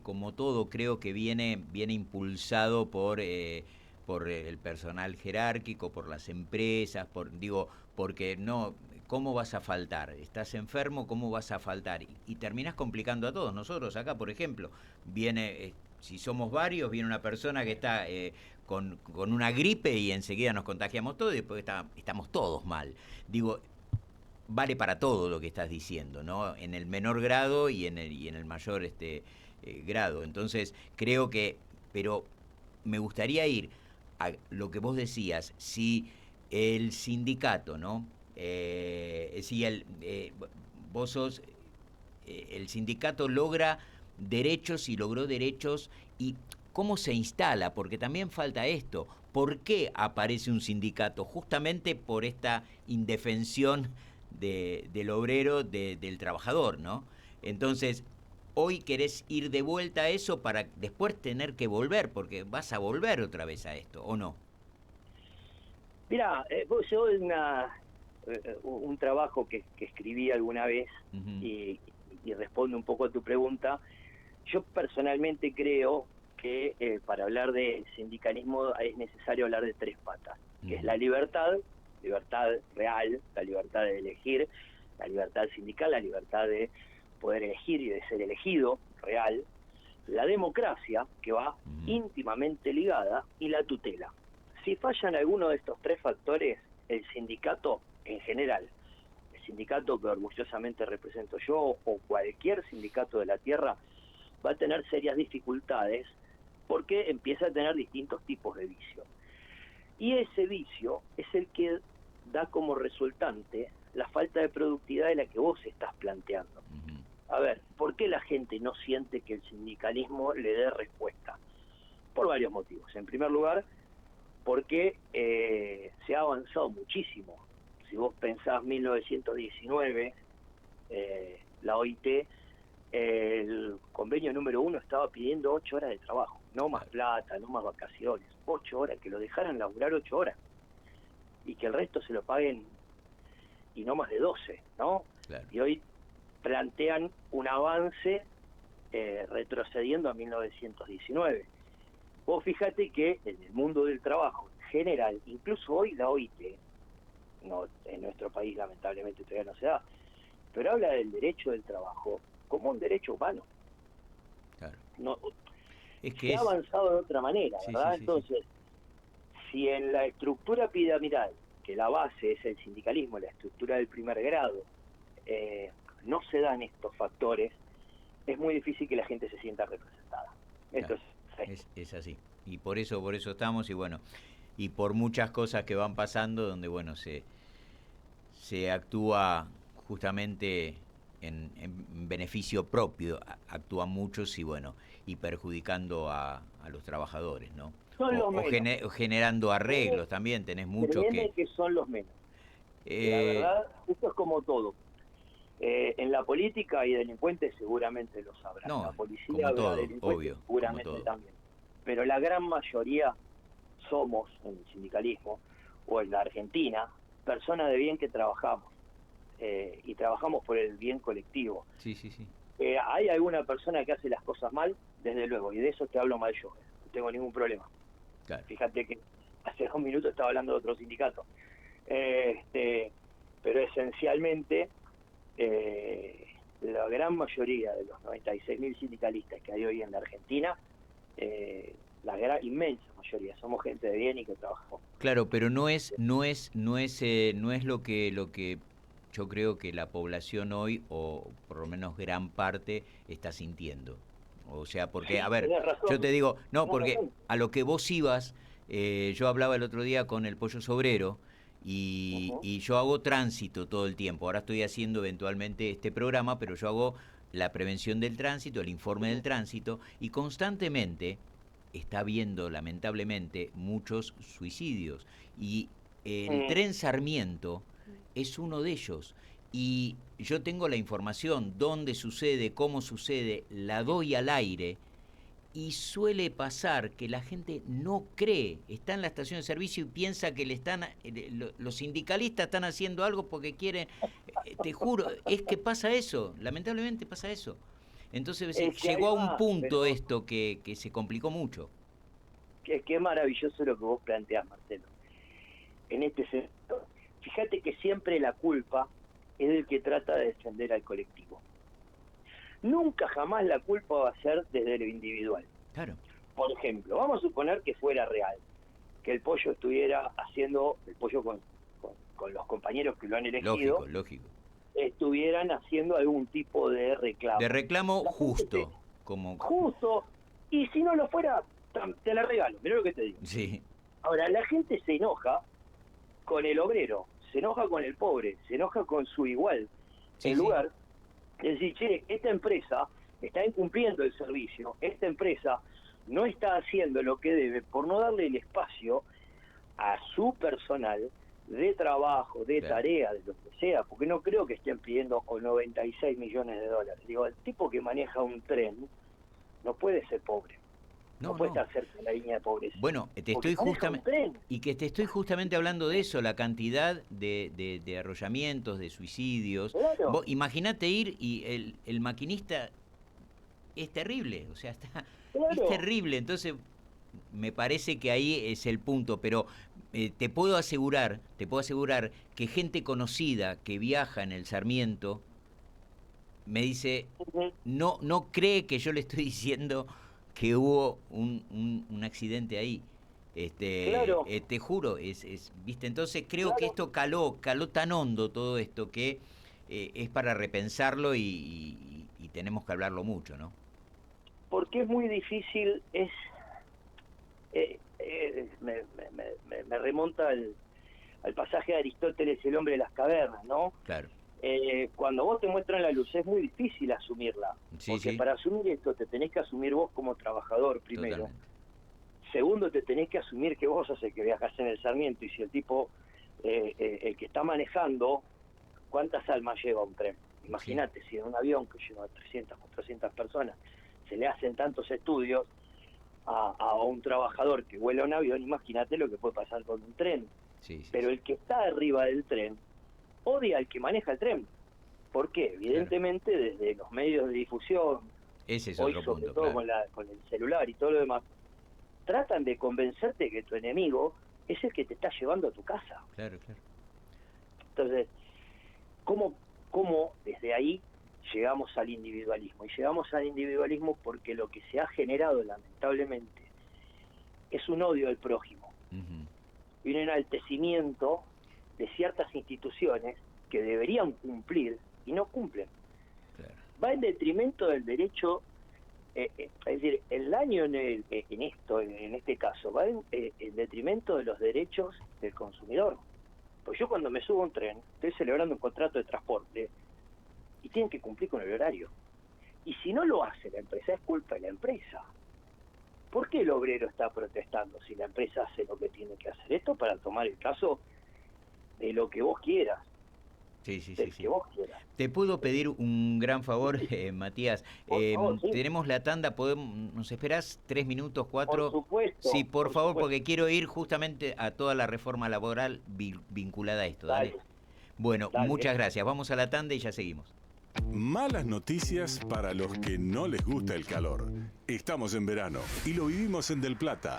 como todo creo que viene impulsado por el personal jerárquico, por las empresas, porque no, ¿cómo vas a faltar? ¿Estás enfermo? ¿Cómo vas a faltar? Y terminás complicando a todos. Nosotros acá, por ejemplo, viene, si somos varios, viene una persona que está con una gripe y enseguida nos contagiamos todos y después estamos todos mal. Digo, vale para todo lo que estás diciendo, ¿no? En el menor grado y en el mayor grado. Entonces, creo que, pero me gustaría ir a lo que vos decías, si el sindicato, ¿no? Vos sos, el sindicato logra derechos y logró derechos, y cómo se instala, porque también falta esto. ¿Por qué aparece un sindicato? Justamente por esta indefensión del obrero, del trabajador, ¿no? Entonces, hoy querés ir de vuelta a eso para después tener que volver, porque vas a volver otra vez a esto, ¿o no? Mira, yo un trabajo que escribí alguna vez y responde un poco a tu pregunta. Yo personalmente creo que para hablar de sindicalismo es necesario hablar de tres patas, que es la libertad real, la libertad de elegir, la libertad sindical, la libertad de poder elegir y de ser elegido real, la democracia, que va íntimamente ligada, y la tutela. Si fallan alguno de estos tres factores, el sindicato en general, el sindicato que orgullosamente represento yo o cualquier sindicato de la tierra, va a tener serias dificultades porque empieza a tener distintos tipos de vicio. Y ese vicio es el que da como resultante la falta de productividad de la que vos estás planteando. A ver, ¿por qué la gente no siente que el sindicalismo le dé respuesta? Por varios motivos. En primer lugar, porque se ha avanzado muchísimo. Si vos pensás 1919, la OIT, el convenio número 1 estaba pidiendo 8 horas de trabajo, no más plata, no más vacaciones, 8 horas, que lo dejaran laburar 8 horas y que el resto se lo paguen y no más de 12, ¿no? Claro. Y hoy plantean un avance retrocediendo a 1919. Vos fíjate que en el mundo del trabajo en general, incluso hoy la OIT, no, en nuestro país lamentablemente todavía no se da, pero habla del derecho del trabajo como un derecho humano. Claro. No, Es que se ha avanzado de otra manera, Sí, ¿verdad? sí, sí, Entonces, si en la estructura piramidal, que la base es el sindicalismo, la estructura del primer grado, no se dan estos factores, es muy difícil que la gente se sienta representada. Esto claro, es así. Y por eso estamos, y bueno, y por muchas cosas que van pasando, donde bueno, se actúa justamente en beneficio propio, actúan muchos y bueno, y perjudicando a los trabajadores, ¿no? Son los O menos. generando arreglos también, tenés muchos Créeme que son los menos. La verdad, esto es como todo. En la política hay delincuentes, seguramente lo sabrán. No, la policía como habrá todo, delincuentes, obvio, seguramente como todo. también. Pero la gran mayoría somos, en el sindicalismo o en la Argentina, personas de bien que trabajamos. Y trabajamos por el bien colectivo. Sí, sí, sí. ¿Hay alguna persona que hace las cosas mal? Desde luego, y de eso te hablo mal yo. No tengo ningún problema. Claro. Fíjate que hace 2 minutos estaba hablando de otro sindicato. Pero esencialmente, la gran mayoría de los 96.000 sindicalistas que hay hoy en la Argentina, la inmensa mayoría, somos gente de bien y que trabajamos. Claro, pero no es lo que yo creo que la población hoy, o por lo menos gran parte, está sintiendo. O sea, porque, a ver, yo te digo, no, porque a lo que vos ibas, yo hablaba el otro día con el Pollo Sobrero, y yo hago tránsito todo el tiempo. Ahora estoy haciendo eventualmente este programa, pero yo hago la prevención del tránsito, el informe del tránsito, y constantemente está habiendo, lamentablemente, muchos suicidios. Y el Tren Sarmiento es uno de ellos. y yo tengo la información, dónde sucede, cómo sucede, la doy al aire, y suele pasar que la gente no cree, está en la estación de servicio y piensa que los sindicalistas están haciendo algo porque quieren, te juro, es que pasa eso, lamentablemente pasa eso. Entonces llegó a un punto esto que se complicó mucho. Qué maravilloso lo que vos planteás, Marcelo. En este sentido, fíjate que siempre la culpa es del que trata de defender al colectivo. Nunca jamás la culpa va a ser desde lo individual. Claro. Por ejemplo, vamos a suponer que fuera real, que el Pollo estuviera haciendo, el Pollo con los compañeros que lo han elegido, Lógico. estuvieran haciendo algún tipo de reclamo. De reclamo justo. Justo, y si no lo fuera, te la regalo, mirá lo que te digo. Sí. Ahora, la gente se enoja con el obrero, se enoja con el pobre, se enoja con su igual, en lugar de decir, che, esta empresa está incumpliendo el servicio, esta empresa no está haciendo lo que debe por no darle el espacio a su personal de trabajo, de tarea, de lo que sea, porque no creo que estén pidiendo con 96 millones de dólares. Digo, el tipo que maneja un tren no puede ser pobre. No puede estar cerca de la línea de pobreza. Bueno, te estoy justamente hablando de eso, la cantidad de arrollamientos, de suicidios. Claro. Imagínate ir y el maquinista es terrible, o sea, es terrible. Entonces, me parece que ahí es el punto, pero te puedo asegurar que gente conocida que viaja en el Sarmiento me dice, no cree que yo le estoy diciendo que hubo un accidente ahí. Claro. Te juro, ¿viste? Entonces creo que esto caló tan hondo todo esto que es para repensarlo y tenemos que hablarlo mucho, ¿no? Porque es muy difícil, me remonta al pasaje de Aristóteles, el hombre de las cavernas, ¿no? Claro. Cuando vos te muestran la luz es muy difícil asumirla, porque para asumir esto te tenés que asumir vos como trabajador primero. Totalmente. Segundo, te tenés que asumir que vos sos el que viajás en el Sarmiento, y si el tipo, el que está manejando, ¿cuántas almas lleva un tren? Imagínate, si en un avión que lleva 300, 400 personas se le hacen tantos estudios a un trabajador que vuela un avión, imagínate lo que puede pasar con un tren. Pero el que está arriba del tren odia al que maneja el tren. ¿Por qué? Evidentemente desde los medios de difusión, ese es hoy otro sobre punto, todo con el celular y todo lo demás, tratan de convencerte que tu enemigo es el que te está llevando a tu casa. Claro. Entonces, ¿cómo desde ahí llegamos al individualismo? Y llegamos al individualismo porque lo que se ha generado lamentablemente es un odio al prójimo y un enaltecimiento de ciertas instituciones que deberían cumplir y no cumplen. Claro. Va en detrimento del derecho, es decir, el daño en este caso va en detrimento de los derechos del consumidor. Pues yo cuando me subo a un tren estoy celebrando un contrato de transporte y tienen que cumplir con el horario. Y si no lo hace la empresa, es culpa de la empresa. ¿Por qué el obrero está protestando si la empresa hace lo que tiene que hacer? Esto para tomar el caso de lo que vos quieras. Sí. Que vos quieras. ¿Te puedo pedir un gran favor, Matías? Por favor, sí. Tenemos la tanda, ¿nos esperás 3 minutos, 4? Por supuesto. Sí, por favor, supuesto. porque quiero ir justamente a toda la reforma laboral vinculada a esto. Dale. Bueno, muchas gracias. Vamos a la tanda y ya seguimos. Malas noticias para los que no les gusta el calor. Estamos en verano y lo vivimos en Del Plata,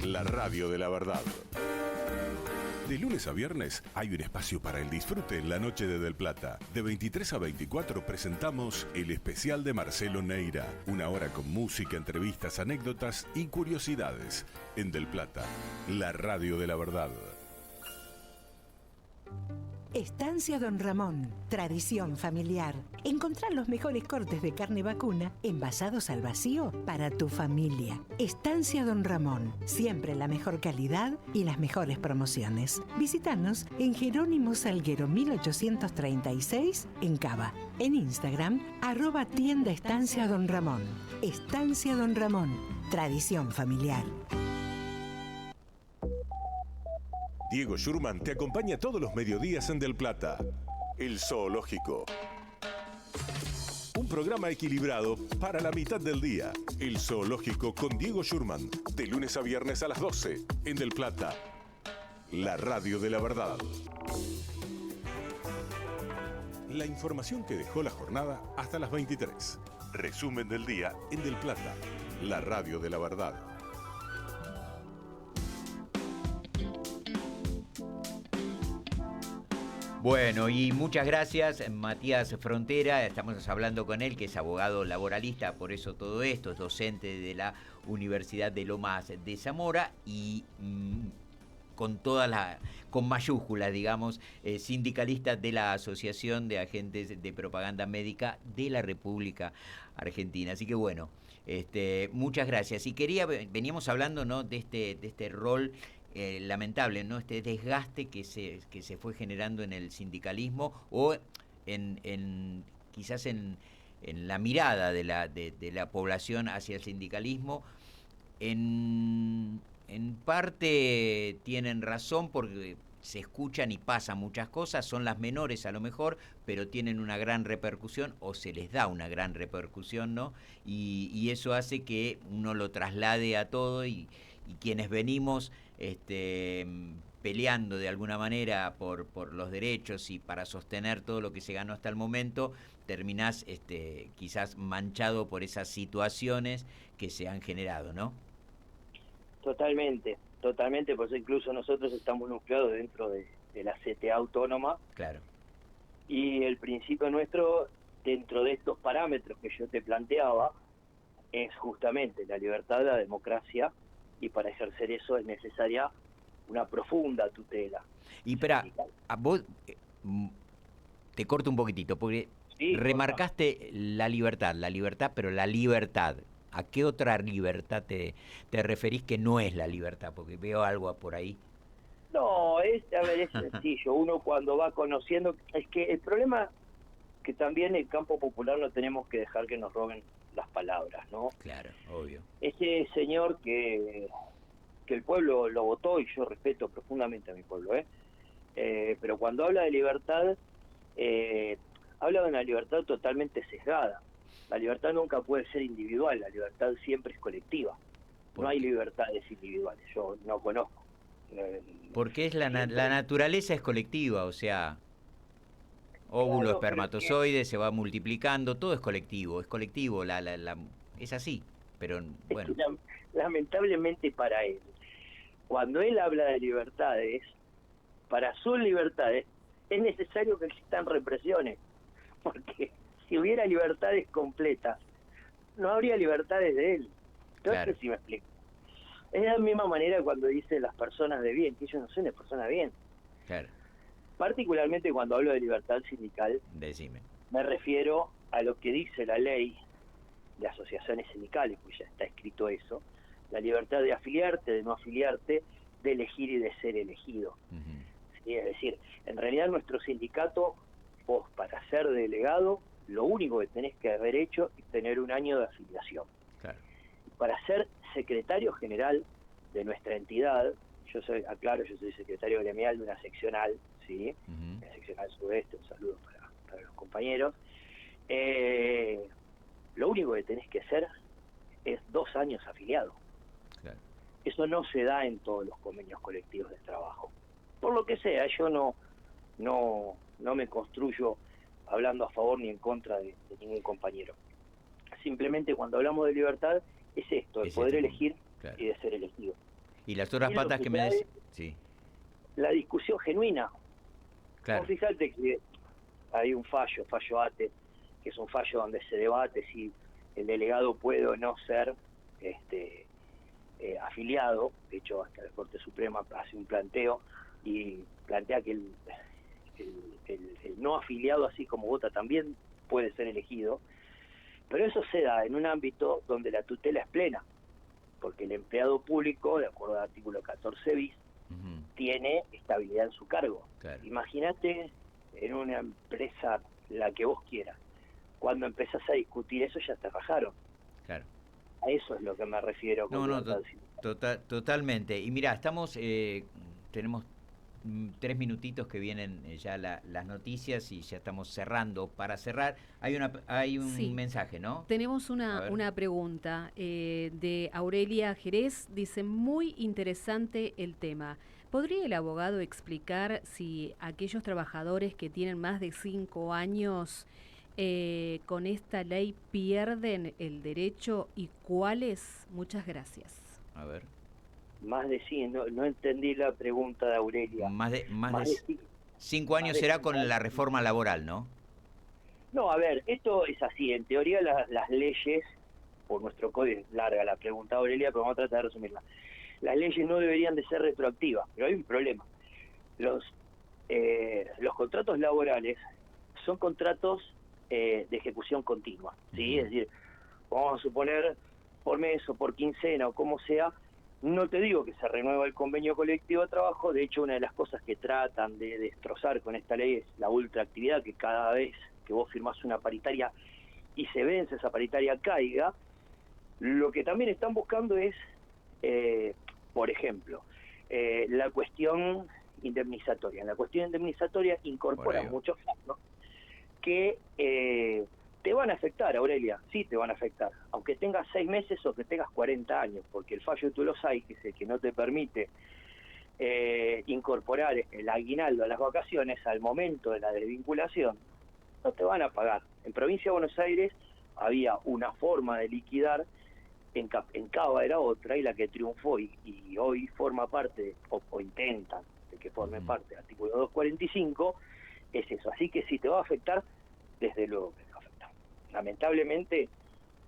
la radio de la verdad. De lunes a viernes hay un espacio para el disfrute en la noche de Del Plata. De 23 a 24 presentamos el especial de Marcelo Neira. 1 hora con música, entrevistas, anécdotas y curiosidades. En Del Plata, la radio de la verdad. Estancia Don Ramón, tradición familiar. Encontrar los mejores cortes de carne vacuna envasados al vacío para tu familia. Estancia Don Ramón, siempre la mejor calidad y las mejores promociones. Visítanos en Jerónimo Salguero 1836 en Cava. En Instagram, @tienda Estancia Don Ramón. Estancia Don Ramón, tradición familiar. Diego Schurman te acompaña todos los mediodías en Del Plata. El Zoológico. Un programa equilibrado para la mitad del día. El Zoológico con Diego Schurman. De lunes a viernes a las 12. En Del Plata. La radio de la verdad. La información que dejó la jornada hasta las 23. Resumen del día en Del Plata. La radio de la verdad. Bueno, y muchas gracias, Matías Frontera. Estamos hablando con él, que es abogado laboralista, por eso todo esto, es docente de la Universidad de Lomas de Zamora y con mayúsculas, digamos, sindicalista de la Asociación de Agentes de Propaganda Médica de la República Argentina. Así que bueno, muchas gracias. Y veníamos hablando, ¿no?, de este rol lamentable, ¿no?, este desgaste que se fue generando en el sindicalismo o quizás en la mirada de la población hacia el sindicalismo. En parte tienen razón porque se escuchan y pasan muchas cosas, son las menores a lo mejor, pero tienen una gran repercusión o se les da una gran repercusión, ¿no? Y eso hace que uno lo traslade a todo y quienes venimos peleando de alguna manera por los derechos y para sostener todo lo que se ganó hasta el momento, terminás quizás manchado por esas situaciones que se han generado, ¿no? Totalmente, por eso incluso nosotros estamos nucleados dentro de la CTA autónoma. Claro. Y el principio nuestro, dentro de estos parámetros que yo te planteaba, es justamente la libertad, la democracia, y para ejercer eso es necesaria una profunda tutela. Y espera, a vos te corto un poquitito, porque sí, remarcaste la libertad, pero la libertad. ¿A qué otra libertad te referís que no es la libertad? Porque veo algo por ahí. No, es sencillo. Uno cuando va conociendo... Es que el problema que también en el campo popular no tenemos que dejar que nos roben las palabras, ¿no? Claro, obvio. Ese señor que el pueblo lo votó, y yo respeto profundamente a mi pueblo, pero cuando habla de libertad, habla de una libertad totalmente sesgada. La libertad nunca puede ser individual, la libertad siempre es colectiva. No hay libertades individuales, yo no conozco. Porque la naturaleza es colectiva, o sea, óvulo, claro, espermatozoide, se va multiplicando, todo es colectivo, es así, pero bueno. Lamentablemente para él, cuando él habla de libertades, para sus libertades, es necesario que existan represiones, porque si hubiera libertades completas, no habría libertades de él. Entonces, claro. Si me explico. Es de la misma manera cuando dicen las personas de bien, que ellos no son de personas de bien. Claro. Particularmente cuando hablo de libertad sindical, decime, me refiero a lo que dice la ley de asociaciones sindicales, pues ya está escrito eso, la libertad de afiliarte, de no afiliarte, de elegir y de ser elegido. Uh-huh. ¿Sí? Es decir, en realidad nuestro sindicato, vos para ser delegado, lo único que tenés que haber hecho es tener 1 año de afiliación. Claro. Para ser secretario general de nuestra entidad, yo soy secretario gremial de una seccional, ¿sí? Uh-huh. La seccional sudeste, un saludo para los compañeros. Lo único que tenés que hacer es 2 años afiliado. Claro. Eso no se da en todos los convenios colectivos de trabajo. Por lo que sea, yo no me construyo hablando a favor ni en contra de ningún compañero. Simplemente cuando hablamos de libertad es esto, el poder elegir, claro, y de ser elegido. Y las otras patas que me decís, sí. La discusión genuina. Claro. Vos fíjate que hay un fallo ATE, que es un fallo donde se debate si el delegado puede o no ser afiliado. De hecho, hasta la Corte Suprema hace un planteo y plantea que el no afiliado, así como vota, también puede ser elegido, pero eso se da en un ámbito donde la tutela es plena, porque el empleado público, de acuerdo al artículo 14 bis, uh-huh, tiene estabilidad en su cargo. Claro. Imagínate en una empresa, la que vos quieras, cuando empezás a discutir eso ya te rajaron. Claro. A eso es lo que me refiero. Totalmente. Y mirá, tenemos 3 minutitos que vienen ya las noticias y ya estamos cerrando. Para cerrar, hay un Sí. mensaje, ¿no? Tenemos A una ver. pregunta de Aurelia Jerez. Dice, muy interesante el tema. ¿Podría el abogado explicar si aquellos trabajadores que tienen más de 5 años con esta ley pierden el derecho y cuáles? Muchas gracias. A ver. Más de 100, no entendí la pregunta de Aurelia. Más de ci- 5 años más de será 5 con la años. reforma laboral, ¿no? No, a ver, esto es así. En teoría las leyes, por nuestro código, es larga la pregunta, Aurelia, pero vamos a tratar de resumirla. Las leyes no deberían de ser retroactivas, pero hay un problema. Los contratos laborales son contratos de ejecución continua, ¿sí? Es decir, vamos a suponer por mes o por quincena o como sea, no te digo que se renueva el convenio colectivo de trabajo. De hecho, una de las cosas que tratan de destrozar con esta ley es la ultraactividad, que cada vez que vos firmás una paritaria y se vence esa paritaria caiga. Lo que también están buscando es, por ejemplo, la cuestión indemnizatoria. En la cuestión indemnizatoria incorporan muchos fondos que te van a afectar, Aurelia, sí te van a afectar, aunque tengas 6 meses o que tengas 40 años, porque el fallo de Tolosay, que es el que no te permite incorporar el aguinaldo a las vacaciones al momento de la desvinculación, no te van a pagar. En Provincia de Buenos Aires había una forma de liquidar, en Cava era otra, y la que triunfó y hoy forma parte, o intentan de que forme parte del artículo 245, es eso. Así que si te va a afectar, desde luego que te va a afectar. Lamentablemente,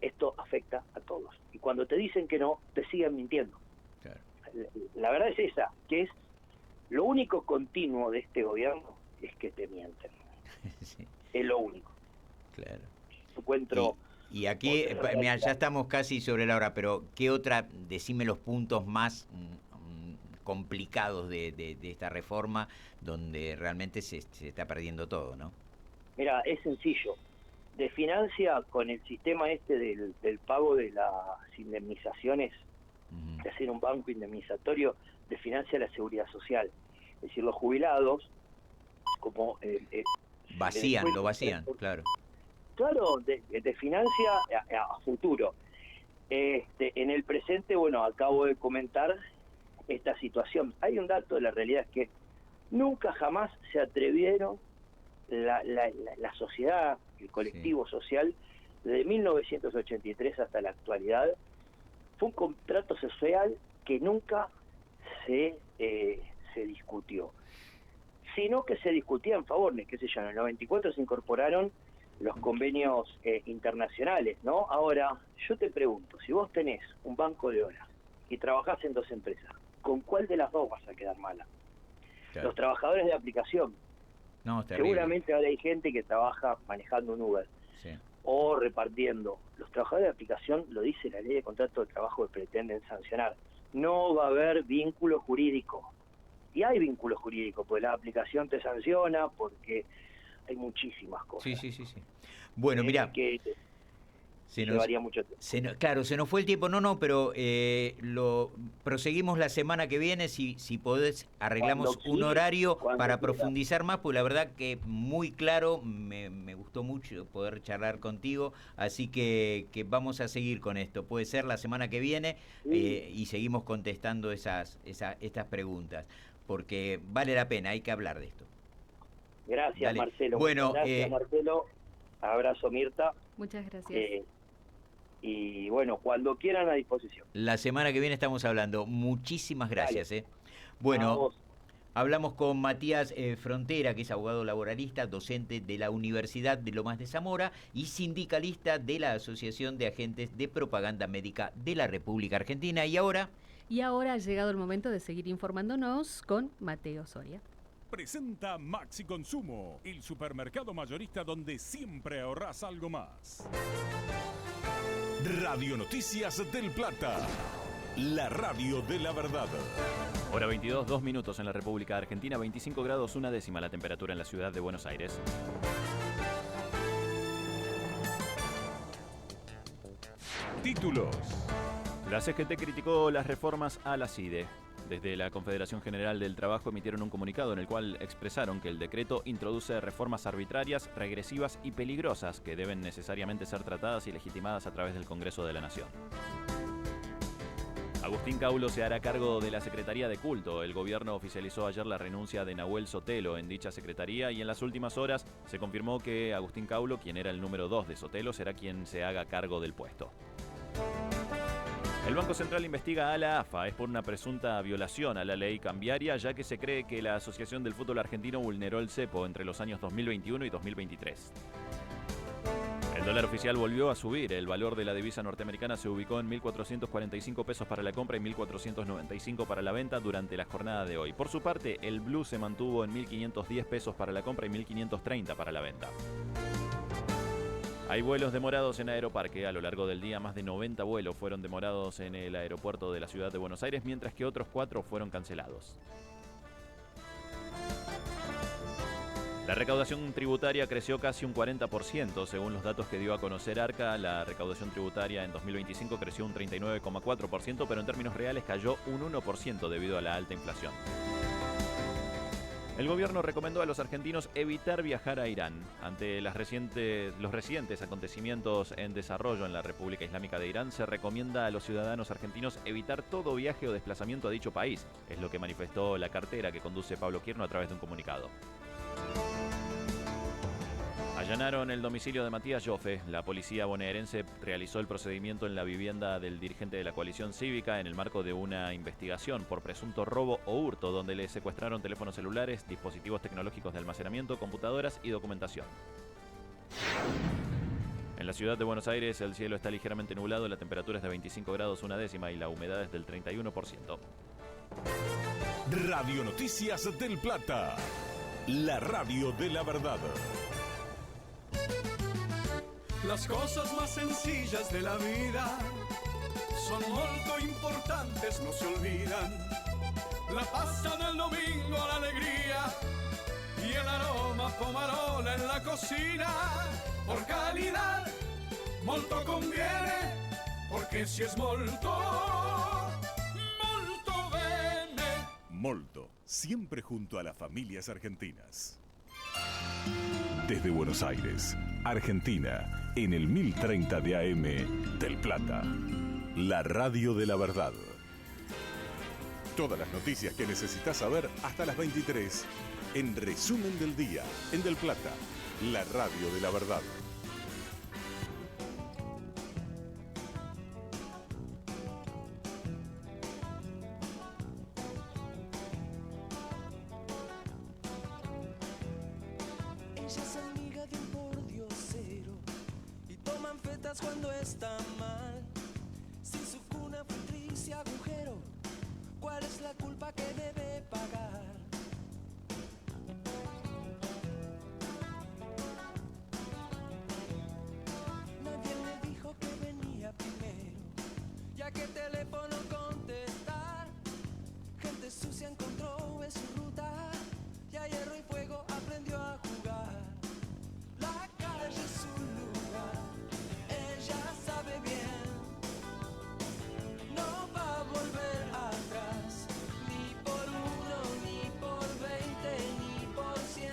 esto afecta a todos. Y cuando te dicen que no, te siguen mintiendo. Claro. La verdad es esa, que es lo único continuo de este gobierno, es que te mienten. Sí, Es lo único. claro. Encuentro... Y aquí, otra mira, ya realidad. estamos casi sobre la hora, pero ¿qué otra? Decime los puntos más complicados de esta reforma donde realmente se está perdiendo todo, ¿no? Mira, es sencillo. De financia con el sistema este del pago de las indemnizaciones, de hacer un banco indemnizatorio, de financia la seguridad social. Es decir, los jubilados, como... Lo vacían, claro. Claro, de financia a futuro. En el presente, bueno, acabo de comentar esta situación. Hay un dato, la realidad es que nunca jamás se atrevieron la sociedad, el colectivo social, desde 1983 hasta la actualidad, fue un contrato social que nunca se discutió, sino que se discutía en favor, qué sé yo, en el 94 se incorporaron los convenios internacionales, ¿no? Ahora, yo te pregunto, si vos tenés un banco de horas y trabajás en 2 empresas, ¿con cuál de las dos vas a quedar mala? Claro. Los trabajadores de aplicación. No, es terrible. Seguramente ahora hay gente que trabaja manejando un Uber Sí. o repartiendo. Los trabajadores de aplicación, lo dice la ley de contrato de trabajo que pretenden sancionar. No va a haber vínculo jurídico. Y hay vínculo jurídico, porque la aplicación te sanciona, porque hay muchísimas cosas. Sí. Bueno, mira, que se llevaría mucho tiempo. Claro, se nos fue el tiempo, pero lo proseguimos la semana que viene, si podés, arreglamos Cuando un quieras, horario cuando para quieras. profundizar más, pues la verdad que muy claro, me gustó mucho poder charlar contigo, así que vamos a seguir con esto, puede ser la semana que viene, y seguimos contestando estas preguntas, porque vale la pena, hay que hablar de esto. Gracias, Dale. Marcelo. Bueno, Gracias, Marcelo. Abrazo, Mirta. Muchas gracias. Y bueno, cuando quieran, a disposición. La semana que viene estamos hablando. Muchísimas gracias. Dale. Bueno, A vos. hablamos con Matías Frontera, que es abogado laboralista, docente de la Universidad de Lomas de Zamora y sindicalista de la Asociación de Agentes de Propaganda Médica de la República Argentina. Y ahora ha llegado el momento de seguir informándonos con Mateo Soria. Presenta Maxi Consumo, el supermercado mayorista donde siempre ahorrás algo más. Radio Noticias del Plata, la radio de la verdad. Hora 22, 2 minutos en la República Argentina, 25 grados 1 décima la temperatura en la ciudad de Buenos Aires. Títulos. La CGT criticó las reformas a la CIDE. Desde la Confederación General del Trabajo emitieron un comunicado en el cual expresaron que el decreto introduce reformas arbitrarias, regresivas y peligrosas que deben necesariamente ser tratadas y legitimadas a través del Congreso de la Nación. Agustín Caulo se hará cargo de la Secretaría de Culto. El gobierno oficializó ayer la renuncia de Nahuel Sotelo en dicha secretaría y en las últimas horas se confirmó que Agustín Caulo, quien era el número 2 de Sotelo, será quien se haga cargo del puesto. El Banco Central investiga a la AFA, es por una presunta violación a la ley cambiaria, ya que se cree que la Asociación del Fútbol Argentino vulneró el cepo entre los años 2021 y 2023. El dólar oficial volvió a subir, el valor de la divisa norteamericana se ubicó en 1.445 pesos para la compra y 1.495 para la venta durante la jornada de hoy. Por su parte, el blue se mantuvo en 1.510 pesos para la compra y 1.530 para la venta. Hay vuelos demorados en Aeroparque. A lo largo del día, más de 90 vuelos fueron demorados en el aeropuerto de la ciudad de Buenos Aires, mientras que otros 4 fueron cancelados. La recaudación tributaria creció casi un 40%. Según los datos que dio a conocer Arca, la recaudación tributaria en 2025 creció un 39,4%, pero en términos reales cayó un 1% debido a la alta inflación. El gobierno recomendó a los argentinos evitar viajar a Irán. Ante los recientes acontecimientos en desarrollo en la República Islámica de Irán, se recomienda a los ciudadanos argentinos evitar todo viaje o desplazamiento a dicho país. Es lo que manifestó la cartera que conduce Pablo Quirno a través de un comunicado. Allanaron el domicilio de Matías Joffe. La policía bonaerense realizó el procedimiento en la vivienda del dirigente de la coalición cívica en el marco de una investigación por presunto robo o hurto, donde le secuestraron teléfonos celulares, dispositivos tecnológicos de almacenamiento, computadoras y documentación. En la ciudad de Buenos Aires el cielo está ligeramente nublado, la temperatura es de 25 grados una décima y la humedad es del 31%. Radio Noticias del Plata, la radio de la verdad. Las cosas más sencillas de la vida son molto importantes, no se olvidan. La pasta del domingo, la alegría y el aroma pomarola en la cocina. Por calidad, molto conviene, porque si es molto, molto bene. Molto, siempre junto a las familias argentinas. Desde Buenos Aires, Argentina, en el 1030 de AM del Plata, la radio de la verdad. Todas las noticias que necesitas saber hasta las 23, en Resumen del Día, en Del Plata, la radio de la verdad. Ella es amiga de un pordiosero y toma anfetas cuando está mal. Si su cuna fue triste agujero, ¿cuál es la culpa que debe pagar? Nadie le dijo que venía primero, ya que el teléfono contestar. Gente sucia encontró en su ruta, y a hierro y fuego aprendió a jugar. La calle es su lugar, ella sabe bien. No va a volver atrás, ni por 1, ni por 20, ni por 100.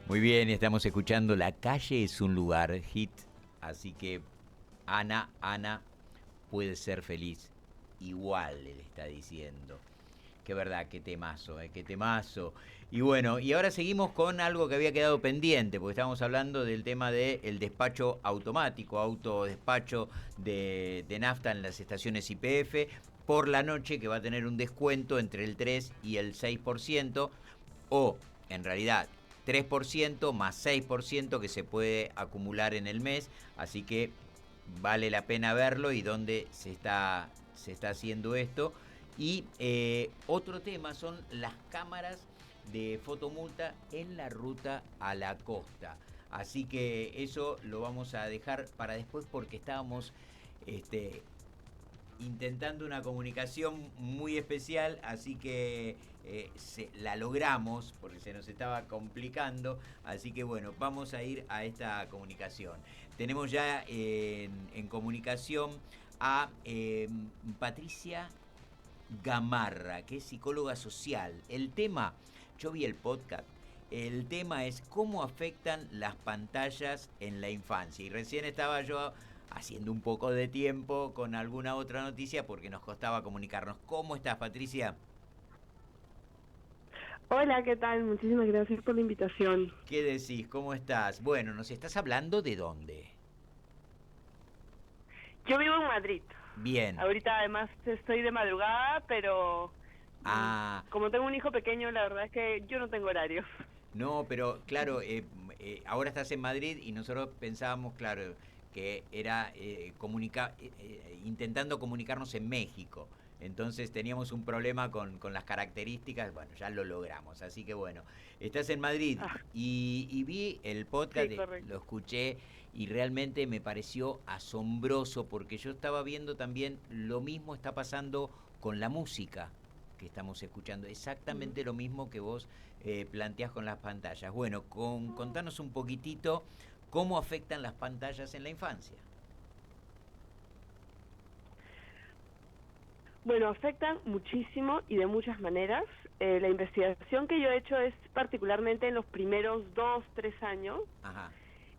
Muy bien, estamos escuchando La calle es un lugar, hit. Así que Ana puede ser feliz. Igual le está diciendo. Qué verdad, qué temazo, qué temazo. Y bueno, y ahora seguimos con algo que había quedado pendiente, porque estábamos hablando del tema del despacho automático, autodespacho de nafta en las estaciones YPF por la noche, que va a tener un descuento entre el 3 y el 6%, o en realidad 3% más 6% que se puede acumular en el mes, así que vale la pena verlo y dónde se está haciendo esto. Y otro tema son las cámaras de fotomulta en la ruta a la costa. Así que eso lo vamos a dejar para después porque estábamos intentando una comunicación muy especial, así que la logramos porque se nos estaba complicando. Así que bueno, vamos a ir a esta comunicación. Tenemos ya en comunicación a Patricia Gamarra, que es psicóloga social. El tema, yo vi el podcast, el tema es cómo afectan las pantallas en la infancia. Y recién estaba yo haciendo un poco de tiempo con alguna otra noticia porque nos costaba comunicarnos. ¿Cómo estás, Patricia? Hola, ¿qué tal? Muchísimas gracias por la invitación. ¿Qué decís? ¿Cómo estás? Bueno, ¿nos estás hablando de dónde? Yo vivo en Madrid. Bien. Ahorita además estoy de madrugada, pero como tengo un hijo pequeño, la verdad es que yo no tengo horario. No, pero claro, ahora estás en Madrid y nosotros pensábamos, claro, que era intentando comunicarnos en México. Entonces teníamos un problema con las características. Bueno, ya lo logramos. Así que bueno, estás en Madrid y vi el podcast, Sí, lo escuché y realmente me pareció asombroso porque yo estaba viendo también lo mismo está pasando con la música que estamos escuchando. Exactamente lo mismo que vos planteás con las pantallas. Bueno, contanos un poquitito cómo afectan las pantallas en la infancia. Bueno, afectan muchísimo y de muchas maneras. La investigación que yo he hecho es particularmente en los primeros 2, 3 años. Ajá.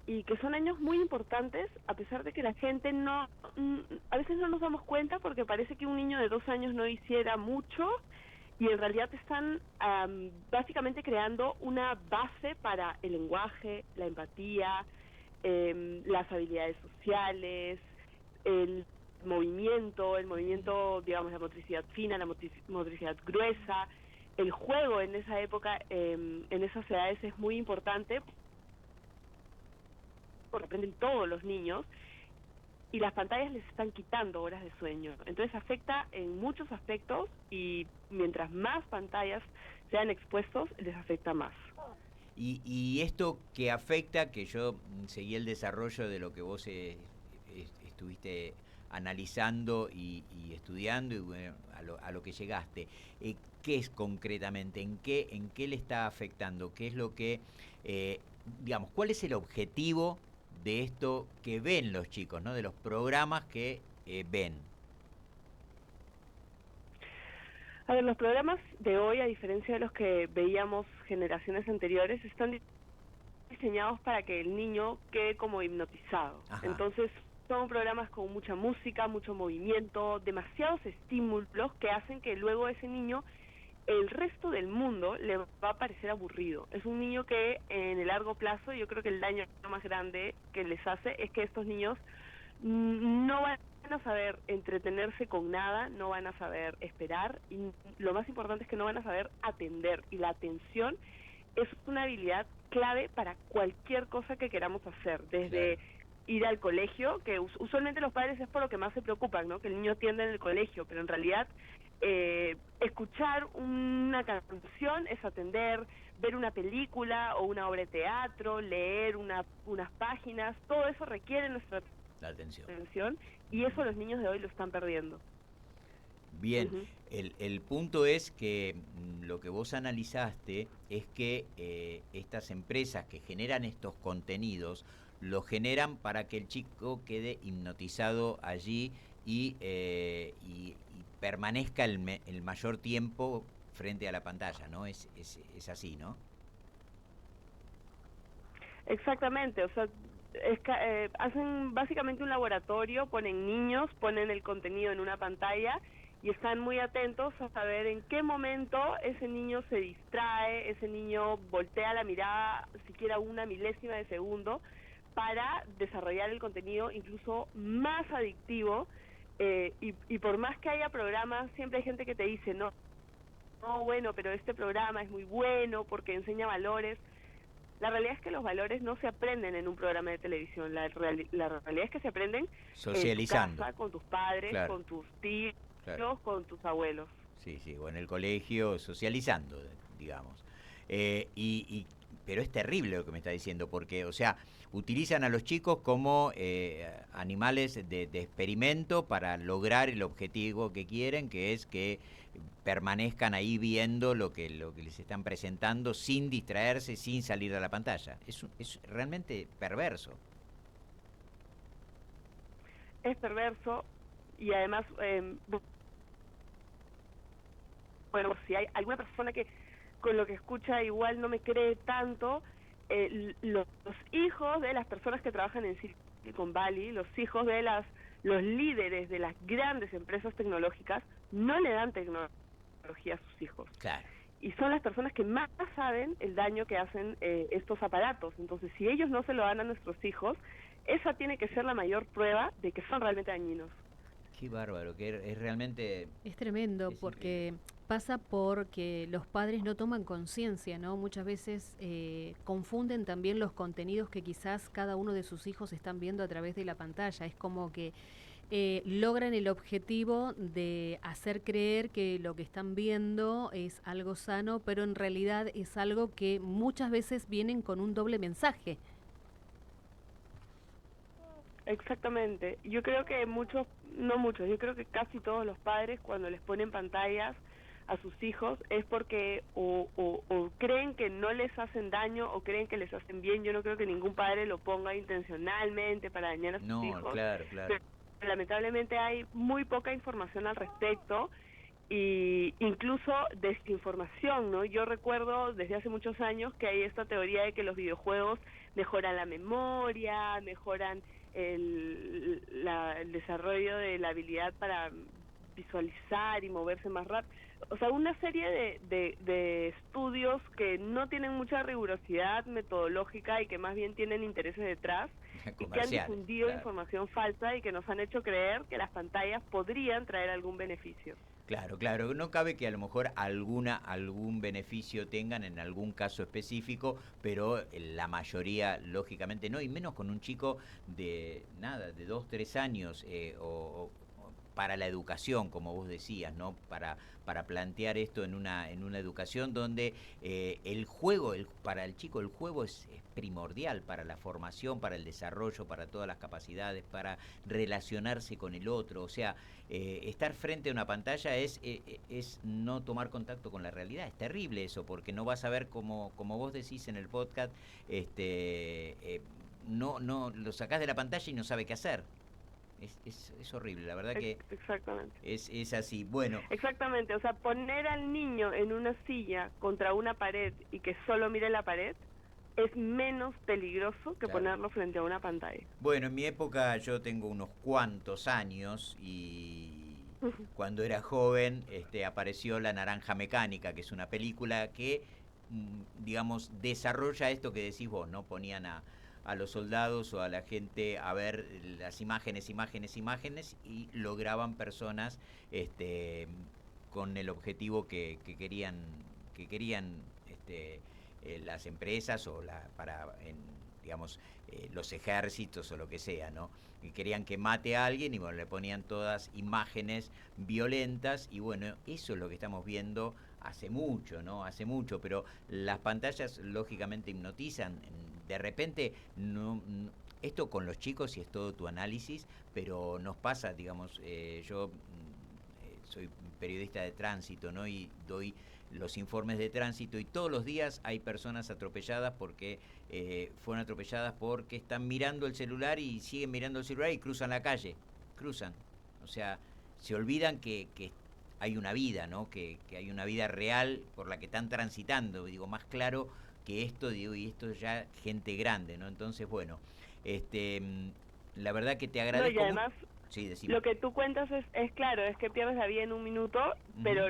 Y que son años muy importantes, a pesar de que la gente a veces no nos damos cuenta porque parece que un niño de 2 años no hiciera mucho y en realidad están básicamente creando una base para el lenguaje, la empatía, las habilidades sociales, el movimiento, digamos, la motricidad fina, la motricidad gruesa. El juego en esa época, en esas edades es muy importante porque aprenden todos los niños y las pantallas les están quitando horas de sueño. Entonces afecta en muchos aspectos y mientras más pantallas sean expuestos, les afecta más. Y esto que afecta, que yo seguí el desarrollo de lo que vos estuviste analizando y estudiando y bueno, a lo que llegaste, ¿qué es concretamente? ¿En qué le está afectando? ¿Qué es lo que, digamos, cuál es el objetivo de esto que ven los chicos, ¿no? De los programas que ven? A ver, los programas de hoy, a diferencia de los que veíamos generaciones anteriores, están diseñados para que el niño quede como hipnotizado. Ajá. Entonces, son programas con mucha música, mucho movimiento, demasiados estímulos que hacen que luego ese niño, el resto del mundo le va a parecer aburrido. Es un niño que en el largo plazo, yo creo que el daño más grande que les hace es que estos niños no van a saber entretenerse con nada, no van a saber esperar y lo más importante es que no van a saber atender. Y la atención es una habilidad clave para cualquier cosa que queramos hacer, desde ir al colegio, que usualmente los padres es por lo que más se preocupan, ¿no? Que el niño atienda en el colegio, pero en realidad escuchar una canción es atender, ver una película o una obra de teatro, leer unas páginas, todo eso requiere nuestra atención y eso los niños de hoy lo están perdiendo. Bien, el punto es que lo que vos analizaste es que estas empresas que generan estos contenidos lo generan para que el chico quede hipnotizado allí y permanezca el mayor tiempo frente a la pantalla, ¿no? Es así, ¿no? Exactamente, o sea, hacen básicamente un laboratorio, ponen niños, ponen el contenido en una pantalla y están muy atentos a saber en qué momento ese niño se distrae, ese niño voltea la mirada siquiera una milésima de segundo para desarrollar el contenido incluso más adictivo, y por más que haya programas, siempre hay gente que te dice, no, bueno, pero este programa es muy bueno porque enseña valores. La realidad es que los valores no se aprenden en un programa de televisión, la realidad es que se aprenden socializando, en tu casa, con tus padres, claro, con tus tíos, claro, con tus abuelos. Sí, o en el colegio, socializando, digamos. Pero es terrible lo que me está diciendo, porque, o sea, utilizan a los chicos como animales de experimento para lograr el objetivo que quieren, que es que permanezcan ahí viendo lo que les están presentando sin distraerse, sin salir de la pantalla. Es realmente perverso. Es perverso y además, bueno, si hay alguna persona que con lo que escucha igual no me cree tanto, los hijos de las personas que trabajan en Silicon Valley, los hijos de los líderes de las grandes empresas tecnológicas, no le dan tecnología a sus hijos. Claro. Y son las personas que más saben el daño que hacen estos aparatos. Entonces, si ellos no se lo dan a nuestros hijos, esa tiene que ser la mayor prueba de que son realmente dañinos. Qué bárbaro, que es realmente... Es tremendo, porque pasa porque los padres no toman conciencia, ¿no? Muchas veces confunden también los contenidos que quizás cada uno de sus hijos están viendo a través de la pantalla. Es como que logran el objetivo de hacer creer que lo que están viendo es algo sano, pero en realidad es algo que muchas veces vienen con un doble mensaje. Exactamente. Yo creo que yo creo que casi todos los padres cuando les ponen pantallas a sus hijos es porque o creen que no les hacen daño o creen que les hacen bien. Yo no creo que ningún padre lo ponga intencionalmente para dañar a sus hijos. No, claro. Pero lamentablemente hay muy poca información al respecto y incluso desinformación, ¿no? Yo recuerdo desde hace muchos años que hay esta teoría de que los videojuegos mejoran la memoria, mejoran el desarrollo de la habilidad para visualizar y moverse más rápido. O sea, una serie de estudios que no tienen mucha rigurosidad metodológica y que más bien tienen intereses detrás y que han difundido información falsa y que nos han hecho creer que las pantallas podrían traer algún beneficio. Claro, no cabe que a lo mejor algún beneficio tengan en algún caso específico, pero la mayoría lógicamente no, y menos con un chico de 2, 3 años o para la educación, como vos decías, ¿no? Para plantear esto en una educación donde el juego, para el chico el juego es primordial para la formación, para el desarrollo, para todas las capacidades, para relacionarse con el otro. O sea, estar frente a una pantalla es no tomar contacto con la realidad. Es terrible eso, porque no vas a ver, como vos decís en el podcast, no lo sacás de la pantalla y no sabe qué hacer. Es horrible, la verdad que exactamente es así. Bueno, exactamente, o sea, poner al niño en una silla contra una pared y que solo mire la pared es menos peligroso que ponerlo frente a una pantalla. Bueno, en mi época yo tengo unos cuantos años y cuando era joven apareció La Naranja Mecánica, que es una película que digamos desarrolla esto que decís vos, ¿no? Ponían a los soldados o a la gente a ver las imágenes y lograban personas con el objetivo que querían las empresas o los ejércitos o lo que sea, ¿no? Y querían que mate a alguien y bueno, le ponían todas imágenes violentas y bueno, eso es lo que estamos viendo hace mucho, ¿no? Hace mucho, pero las pantallas lógicamente hipnotizan. De repente, esto con los chicos y es todo tu análisis, pero nos pasa, digamos, yo soy periodista de tránsito, ¿no? Y doy los informes de tránsito y todos los días hay personas atropelladas porque fueron atropelladas porque están mirando el celular y siguen mirando el celular y cruzan la calle, o sea, se olvidan que hay una vida, ¿no? Que hay una vida real por la que están transitando. Digo, más claro que esto, digo, y esto ya gente grande, ¿no? Entonces, bueno, la verdad que te agradezco. No, y además, sí, decime. lo que tú cuentas es claro, es que pierdes la vida en un minuto, pero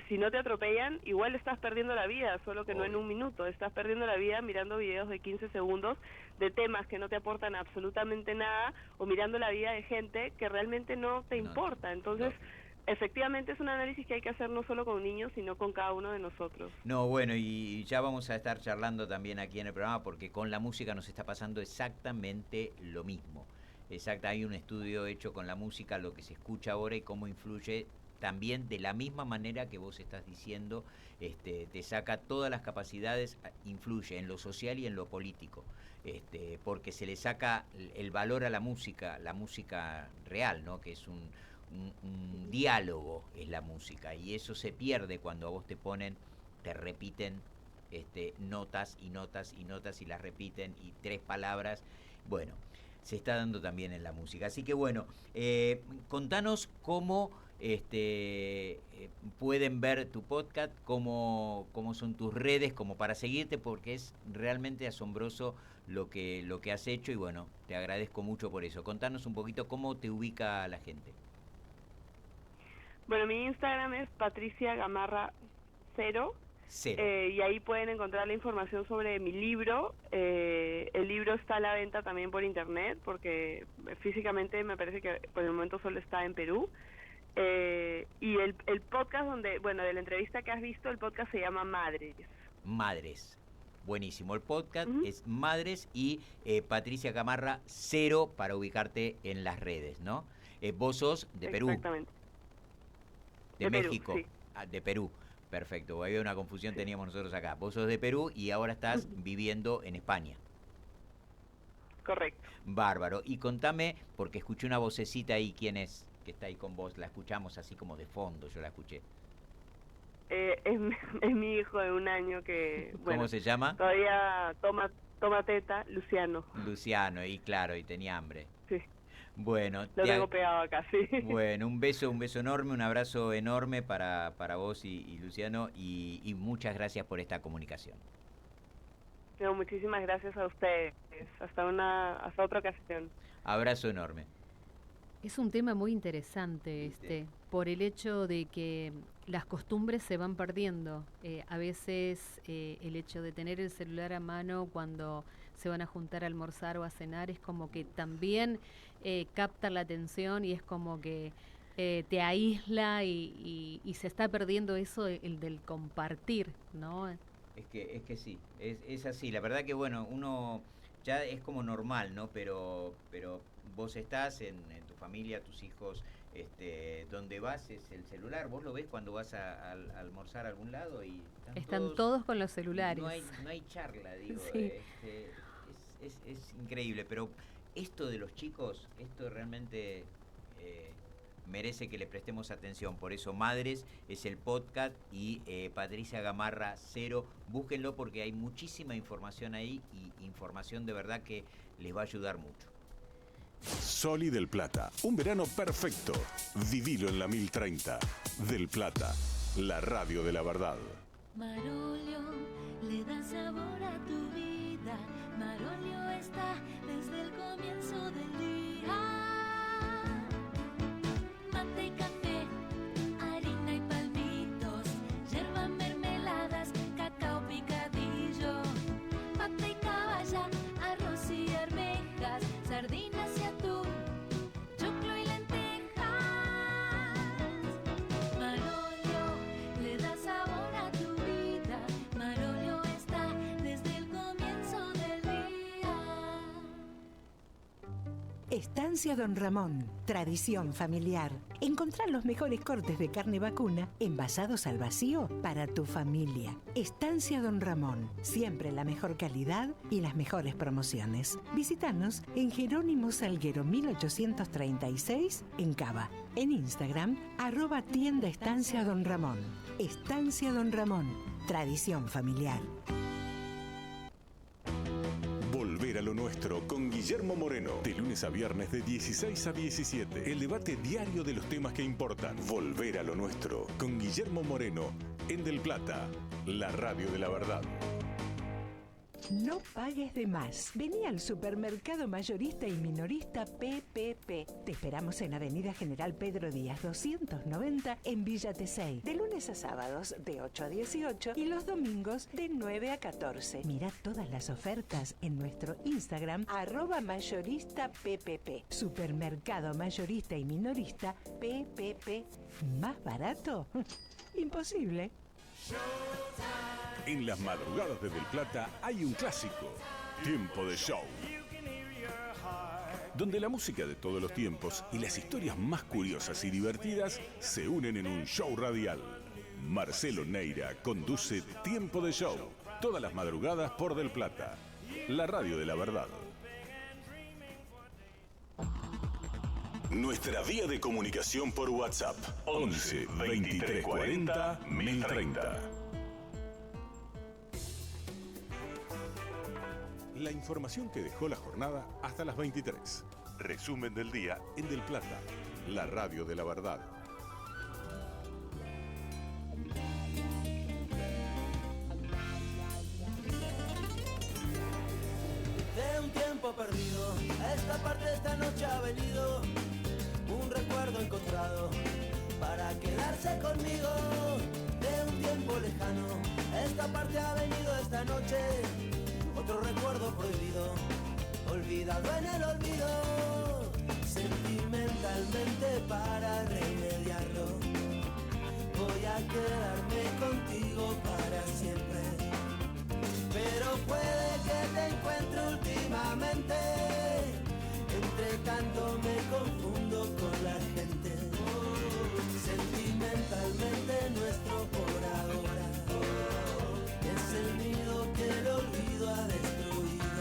si no te atropellan, igual estás perdiendo la vida, solo que no en un minuto, estás perdiendo la vida mirando videos de 15 segundos de temas que no te aportan absolutamente nada, o mirando la vida de gente que realmente no te importa. Entonces, efectivamente es un análisis que hay que hacer no solo con niños, sino con cada uno de nosotros. No, bueno, y ya vamos a estar charlando también aquí en el programa, porque con la música nos está pasando exactamente lo mismo. Exacto, hay un estudio hecho con la música, lo que se escucha ahora y cómo influye también de la misma manera que vos estás diciendo, te saca todas las capacidades, influye en lo social y en lo político, porque se le saca el valor a la música real, ¿no? Que es un diálogo, es la música, y eso se pierde cuando a vos te repiten notas y notas y notas y las repiten y 3 palabras. Bueno, se está dando también en la música. Así que bueno, contanos cómo pueden ver tu podcast, cómo son tus redes, como para seguirte, porque es realmente asombroso lo que has hecho y bueno, te agradezco mucho por eso. Contanos un poquito cómo te ubica la gente. Bueno, mi Instagram es Patricia Gamarra 0. Y ahí pueden encontrar la información sobre mi libro. El libro está a la venta también por internet, porque físicamente me parece que por el momento solo está en Perú. Y el podcast de la entrevista que has visto, el podcast se llama Madres. Madres. Buenísimo. El podcast es Madres y Patricia Gamarra 0 para ubicarte en las redes, ¿no? Vos sos de Perú. Exactamente. De México. Perú, sí. De Perú. Perfecto, había una confusión, teníamos nosotros acá. Vos sos de Perú y ahora estás viviendo en España. Correcto. Bárbaro. Y contame, porque escuché una vocecita ahí, ¿quién es que está ahí con vos? La escuchamos así como de fondo, yo la escuché. Es mi hijo de 1 año que... ¿Cómo se llama? Todavía toma teta, Luciano. Luciano, y claro, y tenía hambre. Sí. Bueno, lo tengo pegado acá, sí. Bueno, un beso enorme, un abrazo enorme para vos y Luciano, y muchas gracias por esta comunicación. No, muchísimas gracias a ustedes. Hasta otra ocasión. Abrazo enorme. Es un tema muy interesante por el hecho de que las costumbres se van perdiendo. A veces el hecho de tener el celular a mano cuando se van a juntar a almorzar o a cenar es como que también capta la atención y es como que te aísla y se está perdiendo eso, el del compartir, ¿no? Es que sí, es así. La verdad que bueno, uno ya es como normal, ¿no? Pero vos estás en tu familia, tus hijos, donde vas es el celular. Vos lo ves cuando vas a almorzar a algún lado y están todos con los celulares. No hay charla, digo. Sí. Es increíble, pero esto de los chicos, esto realmente merece que le prestemos atención. Por eso Madres es el podcast y Patricia Gamarra 0, búsquenlo porque hay muchísima información ahí y información de verdad que les va a ayudar mucho. Sol y Del Plata, un verano perfecto. Vivilo en la 1030. Del Plata, la radio de la verdad. Marolio le da sabor a tu vida. Marolio está desde el comienzo del día. Mate y café, harina y palmitos, yerba, mermeladas, cacao picadillo, mate y caballa, arroz y arvejas, sardinas y atún, choclo y lentejas. Marolio le da sabor a tu vida. Marolio está desde el comienzo del día. Estancia Don Ramón, tradición familiar. Encontrá los mejores cortes de carne vacuna envasados al vacío para tu familia. Estancia Don Ramón, siempre la mejor calidad y las mejores promociones. Visítanos en Jerónimo Salguero 1836 en Cava. En Instagram, @tienda Estancia Don Ramón. Estancia Don Ramón, tradición familiar. Volver a lo nuestro con Guillermo Moreno. De lunes a viernes de 16 a 17. El debate diario de los temas que importan. Volver a lo nuestro con Guillermo Moreno en Del Plata, la radio de la verdad. No pagues de más. Vení al supermercado mayorista y minorista PPP. Te esperamos en Avenida General Pedro Díaz 290 en Villa Tesey. De lunes a sábados de 8 a 18 y los domingos de 9 a 14. Mirá todas las ofertas en nuestro Instagram @mayorista PPP. Supermercado mayorista y minorista PPP. ¿Más barato? Imposible. En las madrugadas de Del Plata hay un clásico, Tiempo de Show, donde la música de todos los tiempos y las historias más curiosas y divertidas se unen en un show radial. Marcelo Neira conduce Tiempo de Show, todas las madrugadas por Del Plata, la radio de la verdad. Nuestra vía de comunicación por WhatsApp, 11 23 40 1030. La información que dejó la jornada hasta las 23. Resumen del día en Del Plata, la radio de la verdad. De un tiempo perdido, a esta parte de esta noche ha venido un recuerdo encontrado para quedarse conmigo. De un tiempo lejano, a esta parte ha venido esta noche otro recuerdo prohibido, olvidado en el olvido. Sentimentalmente para remediarlo, voy a quedarme contigo para siempre. Pero puede que te encuentre últimamente, entre tanto me confundo con la gente. Sentimentalmente nuestro por ahora es el nido que el olvido ha destruido.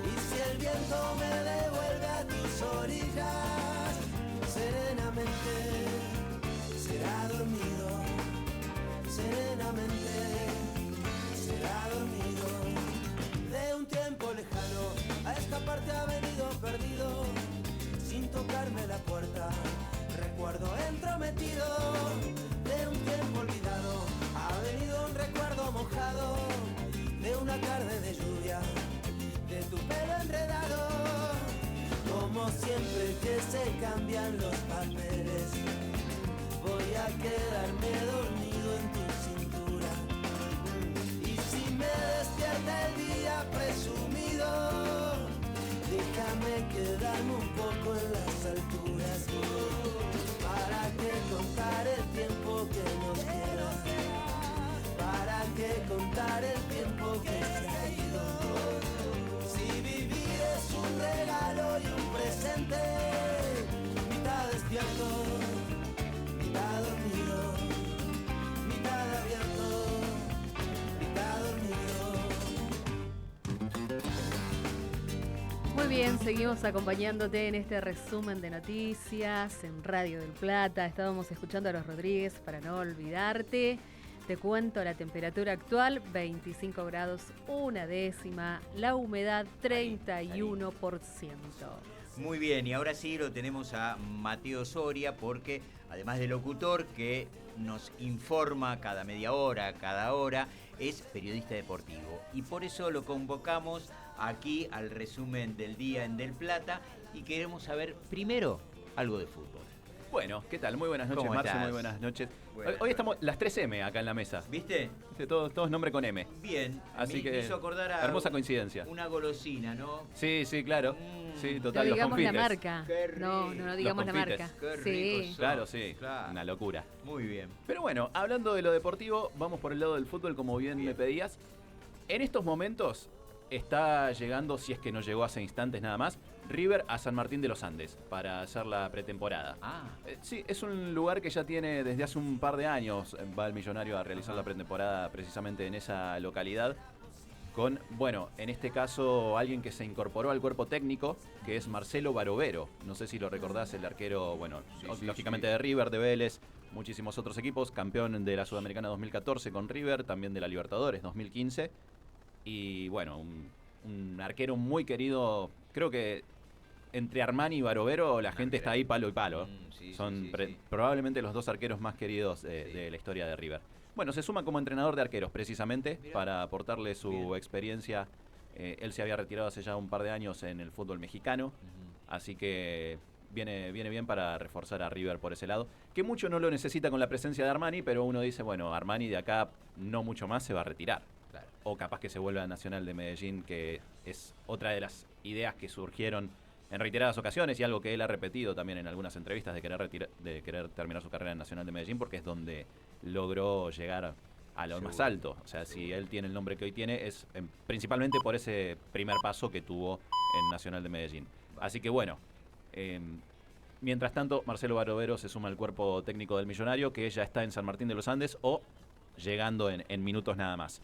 Y si el viento me devuelve a tus orillas, serenamente será dormido, serenamente será dormido. De un tiempo lejano, a esta parte ha venido perdido, sin tocarme la puerta, recuerdo entrometido. De un tiempo olvidado, ha venido un recuerdo mojado, de una tarde de lluvia, de tu pelo enredado. Como siempre que se cambian los papeles, voy a quedarme dormido en tu cintura. Y si me despierta el día presumido, déjame quedarme un poco en las alturas, para que contar el tiempo que nos queda, para que contar el tiempo que se ha ido. Si vivir es un regalo y un presente, mitad despierto, mitad dormido, mitad abierto, mitad dormido. Muy bien, seguimos acompañándote en este resumen de noticias en Radio del Plata. Estábamos escuchando a los Rodríguez para no olvidarte. Te cuento la temperatura actual, 25 grados, una décima, la humedad 31%. Muy bien, y ahora sí lo tenemos a Mateo Soria, porque además de locutor que nos informa cada media hora, cada hora, es periodista deportivo. Y por eso lo convocamos aquí al resumen del día en Del Plata y queremos saber primero algo de fútbol. Bueno, ¿qué tal? Muy buenas noches, ¿Cómo Marce, estás? muy buenas noches. Buenas Hoy noches. estamos las 3M acá en la mesa. ¿Viste? Todos nombre con M. Bien, Así me que hizo acordar a hermosa coincidencia. una golosina, ¿no? Sí, claro. Sí, No total, los digamos la confites. marca. Qué rico. No digamos la Los confites. marca. Qué Sí. ricos son. Claro, sí. Claro. Una locura. Muy bien. Pero bueno, hablando de lo deportivo, vamos por el lado del fútbol, como bien me pedías. En estos momentos está llegando, si es que no llegó hace instantes nada más, River a San Martín de los Andes para hacer la pretemporada. Sí, es un lugar que ya tiene desde hace un par de años, va el Millonario a realizar la pretemporada precisamente en esa localidad. Con, bueno, en este caso alguien que se incorporó al cuerpo técnico, que es Marcelo Barovero. No sé si lo recordás, el arquero, bueno, lógicamente de River, de Vélez, muchísimos otros equipos, campeón de la Sudamericana 2014 con River, también de la Libertadores 2015. Y bueno, un arquero muy querido, creo que entre Armani y Barovero la gente está ahí palo y palo. Son probablemente los dos arqueros más queridos de la historia de River. Bueno, se suma como entrenador de arqueros, precisamente, Mirá. para aportarle su Bien. experiencia. Él se había retirado hace ya un par de años en el fútbol mexicano, así que viene bien para reforzar a River por ese lado, que mucho no lo necesita con la presencia de Armani, pero uno dice, bueno, Armani de acá no mucho más se va a retirar. Claro. O capaz que se vuelva a Nacional de Medellín, que es otra de las ideas que surgieron en reiteradas ocasiones y algo que él ha repetido también en algunas entrevistas de querer terminar su carrera en Nacional de Medellín, porque es donde logró llegar a lo más alto. O sea, si él tiene el nombre que hoy tiene es principalmente por ese primer paso que tuvo en Nacional de Medellín. Así que bueno, mientras tanto Marcelo Barovero se suma al cuerpo técnico del Millonario, que ya está en San Martín de los Andes o llegando en minutos nada más.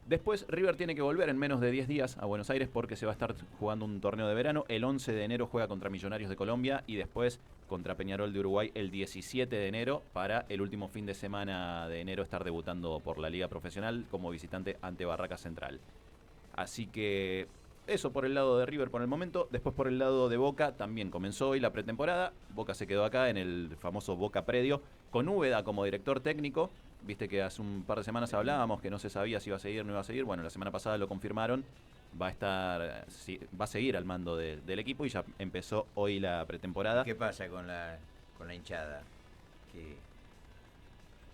Después River tiene que volver en menos de 10 días a Buenos Aires porque se va a estar jugando un torneo de verano. El 11 de enero juega contra Millonarios de Colombia y después contra Peñarol de Uruguay el 17 de enero para el último fin de semana de enero estar debutando por la Liga Profesional como visitante ante Barracas Central. Así que eso por el lado de River por el momento. Después por el lado de Boca también comenzó hoy la pretemporada. Boca se quedó acá en el famoso Boca Predio con Úbeda como director técnico. Viste que hace un par de semanas hablábamos que no se sabía si iba a seguir o no iba a seguir. Bueno, la semana pasada lo confirmaron. Va a seguir al mando del equipo y ya empezó hoy la pretemporada. ¿Qué pasa con la hinchada?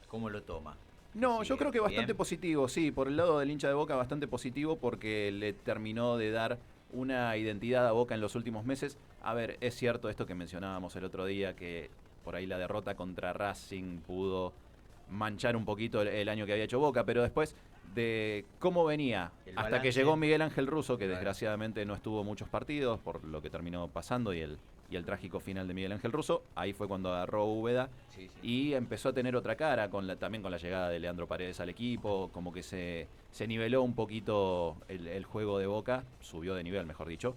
¿Cómo lo toma? No, yo creo que bastante bien. positivo, sí, por el lado del hincha de Boca bastante positivo porque le terminó de dar una identidad a Boca en los últimos meses. A ver, es cierto esto que mencionábamos el otro día, que por ahí la derrota contra Racing pudo manchar un poquito el año que había hecho Boca, pero después de cómo venía hasta que llegó Miguel Ángel Russo, que desgraciadamente no estuvo muchos partidos por lo que terminó pasando y el trágico final de Miguel Ángel Russo, ahí fue cuando agarró Úbeda y empezó a tener otra cara también con la llegada de Leandro Paredes al equipo, como que se niveló un poquito el juego de Boca, subió de nivel mejor dicho,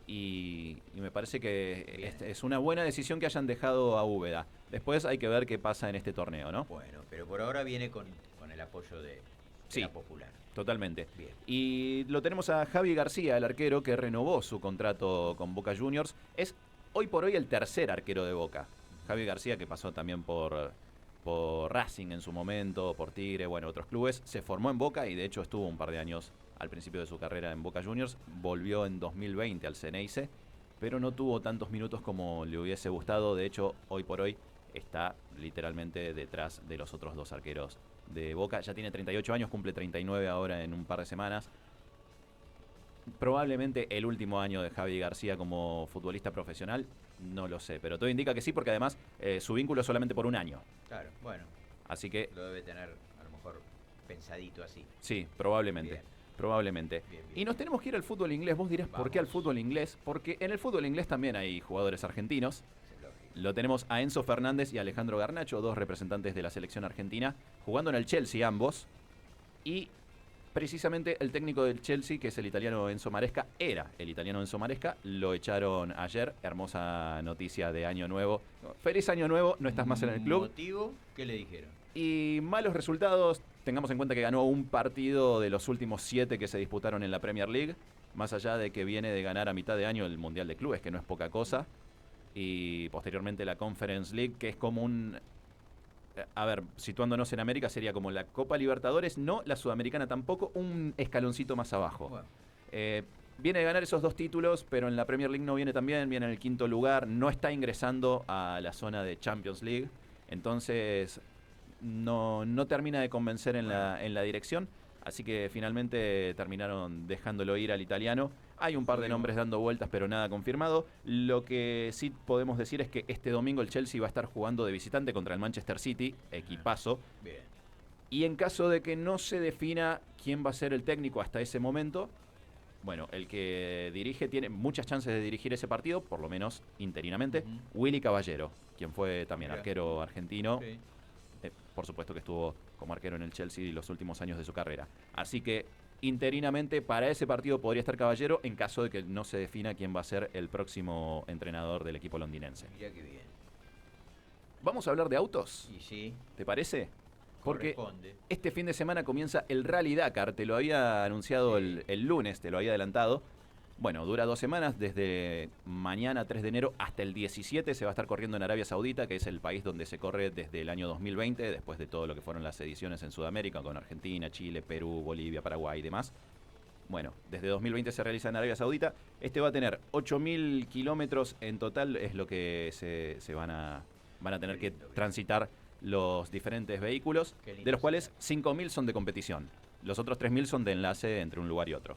y me parece que es una buena decisión que hayan dejado a Úbeda. Después hay que ver qué pasa en este torneo, ¿no? Bueno, pero por ahora viene con el apoyo de la Popular. Totalmente. Bien. Y lo tenemos a Javi García, el arquero que renovó su contrato con Boca Juniors. Es hoy por hoy el tercer arquero de Boca. Javi García, que pasó también por Racing en su momento, por Tigre, bueno, otros clubes, se formó en Boca y de hecho estuvo un par de años al principio de su carrera en Boca Juniors. Volvió en 2020 al Ceneice, pero no tuvo tantos minutos como le hubiese gustado. De hecho, hoy por hoy está literalmente detrás de los otros dos arqueros de Boca. Ya tiene 38 años, cumple 39 ahora en un par de semanas. Probablemente el último año de Javi García como futbolista profesional, no lo sé, pero todo indica que sí, porque además su vínculo es solamente por un año. Claro, bueno. Así que lo debe tener a lo mejor pensadito así. sí, probablemente. Bien. Probablemente. Bien. Y nos tenemos que ir al fútbol inglés. Vos dirás, ¿por qué al fútbol inglés? Porque en el fútbol inglés también hay jugadores argentinos. Lo tenemos a Enzo Fernández y Alejandro Garnacho, dos representantes de la selección argentina, jugando en el Chelsea ambos. Y precisamente el técnico del Chelsea, que es el italiano Enzo Maresca, era el italiano Enzo Maresca, lo echaron ayer. Hermosa noticia de Año Nuevo. Feliz Año Nuevo, no estás más en el club. ¿Motivo? ¿Qué le dijeron? Y malos resultados, tengamos en cuenta que ganó un partido de los últimos 7 que se disputaron en la Premier League, más allá de que viene de ganar a mitad de año el Mundial de Clubes, que no es poca cosa, y posteriormente la Conference League, que es como un... A ver, situándonos en América, sería como la Copa Libertadores, no la Sudamericana tampoco, un escaloncito más abajo. Bueno. Viene de ganar esos dos títulos, pero en la Premier League no viene tan bien, viene en el 5º lugar, no está ingresando a la zona de Champions League, entonces no termina de convencer en la dirección, así que finalmente terminaron dejándolo ir al italiano. Hay un par de nombres dando vueltas, pero nada confirmado. Lo que sí podemos decir es que este domingo el Chelsea va a estar jugando de visitante contra el Manchester City, equipazo. Bien. Y en caso de que no se defina quién va a ser el técnico hasta ese momento, bueno, el que dirige tiene muchas chances de dirigir ese partido, por lo menos interinamente, Willy Caballero, quien fue también arquero argentino. Sí. Por supuesto que estuvo como arquero en el Chelsea los últimos años de su carrera. Así que interinamente para ese partido podría estar Caballero en caso de que no se defina quién va a ser el próximo entrenador del equipo londinense. Mirá qué bien. ¿Vamos a hablar de autos? Y sí, ¿Te parece? Porque corresponde. este fin de semana comienza el Rally Dakar. Te lo había anunciado el lunes, te lo había adelantado. Bueno, dura 2 semanas, desde mañana 3 de enero hasta el 17 se va a estar corriendo en Arabia Saudita, que es el país donde se corre desde el año 2020, después de todo lo que fueron las ediciones en Sudamérica, con Argentina, Chile, Perú, Bolivia, Paraguay y demás. Bueno, desde 2020 se realiza en Arabia Saudita. Este va a tener 8.000 kilómetros en total, es lo que se van a tener que transitar los diferentes vehículos, de los cuales 5.000 son de competición. Los otros 3.000 son de enlace entre un lugar y otro.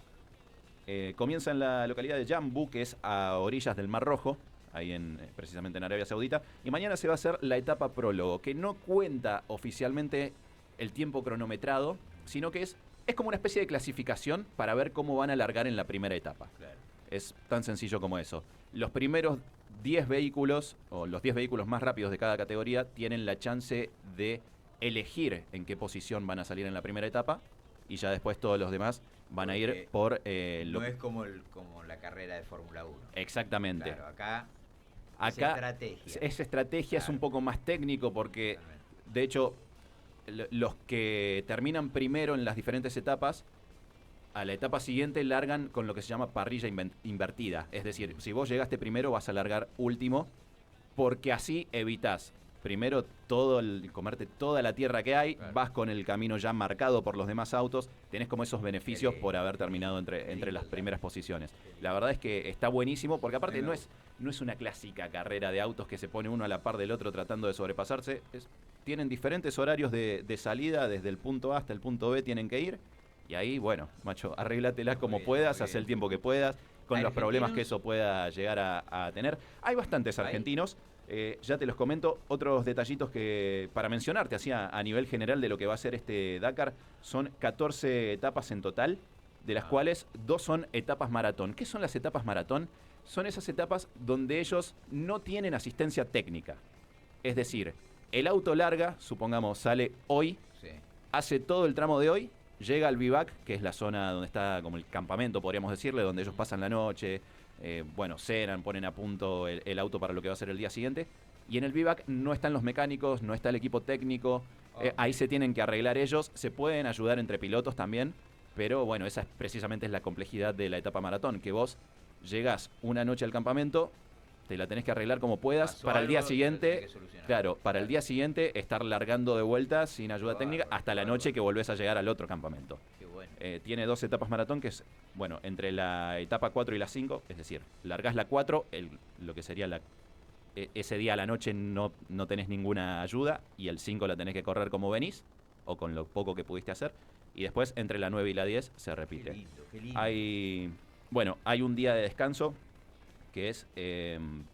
Comienza en la localidad de Jambu, que es a orillas del Mar Rojo, ahí precisamente en Arabia Saudita, y mañana se va a hacer la etapa prólogo, que no cuenta oficialmente el tiempo cronometrado, sino que es como una especie de clasificación para ver cómo van a largar en la primera etapa. Claro. Es tan sencillo como eso. Los primeros 10 vehículos, o los 10 vehículos más rápidos de cada categoría, tienen la chance de elegir en qué posición van a salir en la primera etapa, y ya después todos los demás van a ir por... no es como la carrera de Fórmula 1. Exactamente. Claro, acá es estrategia. Es estrategia, claro. Es un poco más técnico porque, de hecho, los que terminan primero en las diferentes etapas, a la etapa siguiente largan con lo que se llama parrilla invertida. Es decir, si vos llegaste primero vas a largar último, porque así evitas primero comerte toda la tierra que hay, claro. Vas con el camino ya marcado por los demás autos, tenés como esos beneficios por haber terminado entre las primeras posiciones. La verdad es que está buenísimo, porque aparte no es una clásica carrera de autos que se pone uno a la par del otro tratando de sobrepasarse. Tienen diferentes horarios de salida, desde el punto A hasta el punto B tienen que ir, y ahí, bueno, macho, arréglatela como puedas, haz el tiempo que puedas, con los problemas que eso pueda llegar a tener. Hay bastantes argentinos. Ya te los comento, otros detallitos que para mencionarte así a nivel general de lo que va a ser este Dakar. Son 14 etapas en total, de las cuales 2 son etapas maratón. ¿Qué son las etapas maratón? Son esas etapas donde ellos no tienen asistencia técnica. Es decir, el auto larga, supongamos, sale hoy, hace todo el tramo de hoy, llega al bivac, que es la zona donde está como el campamento, podríamos decirle, donde ellos pasan la noche. Cenan, ponen a punto el auto para lo que va a ser el día siguiente, y en el vivac no están los mecánicos, no está el equipo técnico, ahí se tienen que arreglar ellos, se pueden ayudar entre pilotos también, pero bueno, esa precisamente es la complejidad de la etapa maratón, que vos llegás una noche al campamento, te la tenés que arreglar como puedas, para el día siguiente, el día siguiente estar largando de vuelta sin ayuda técnica hasta la noche que volvés a llegar al otro campamento. Tiene 2 etapas maratón, que es, bueno, entre la etapa 4 y la 5, es decir, largás la 4, lo que sería ese día a la noche no tenés ninguna ayuda, y el 5 la tenés que correr como venís, o con lo poco que pudiste hacer, y después entre la 9 y la 10 se repite. Qué lindo. Hay un día de descanso, que es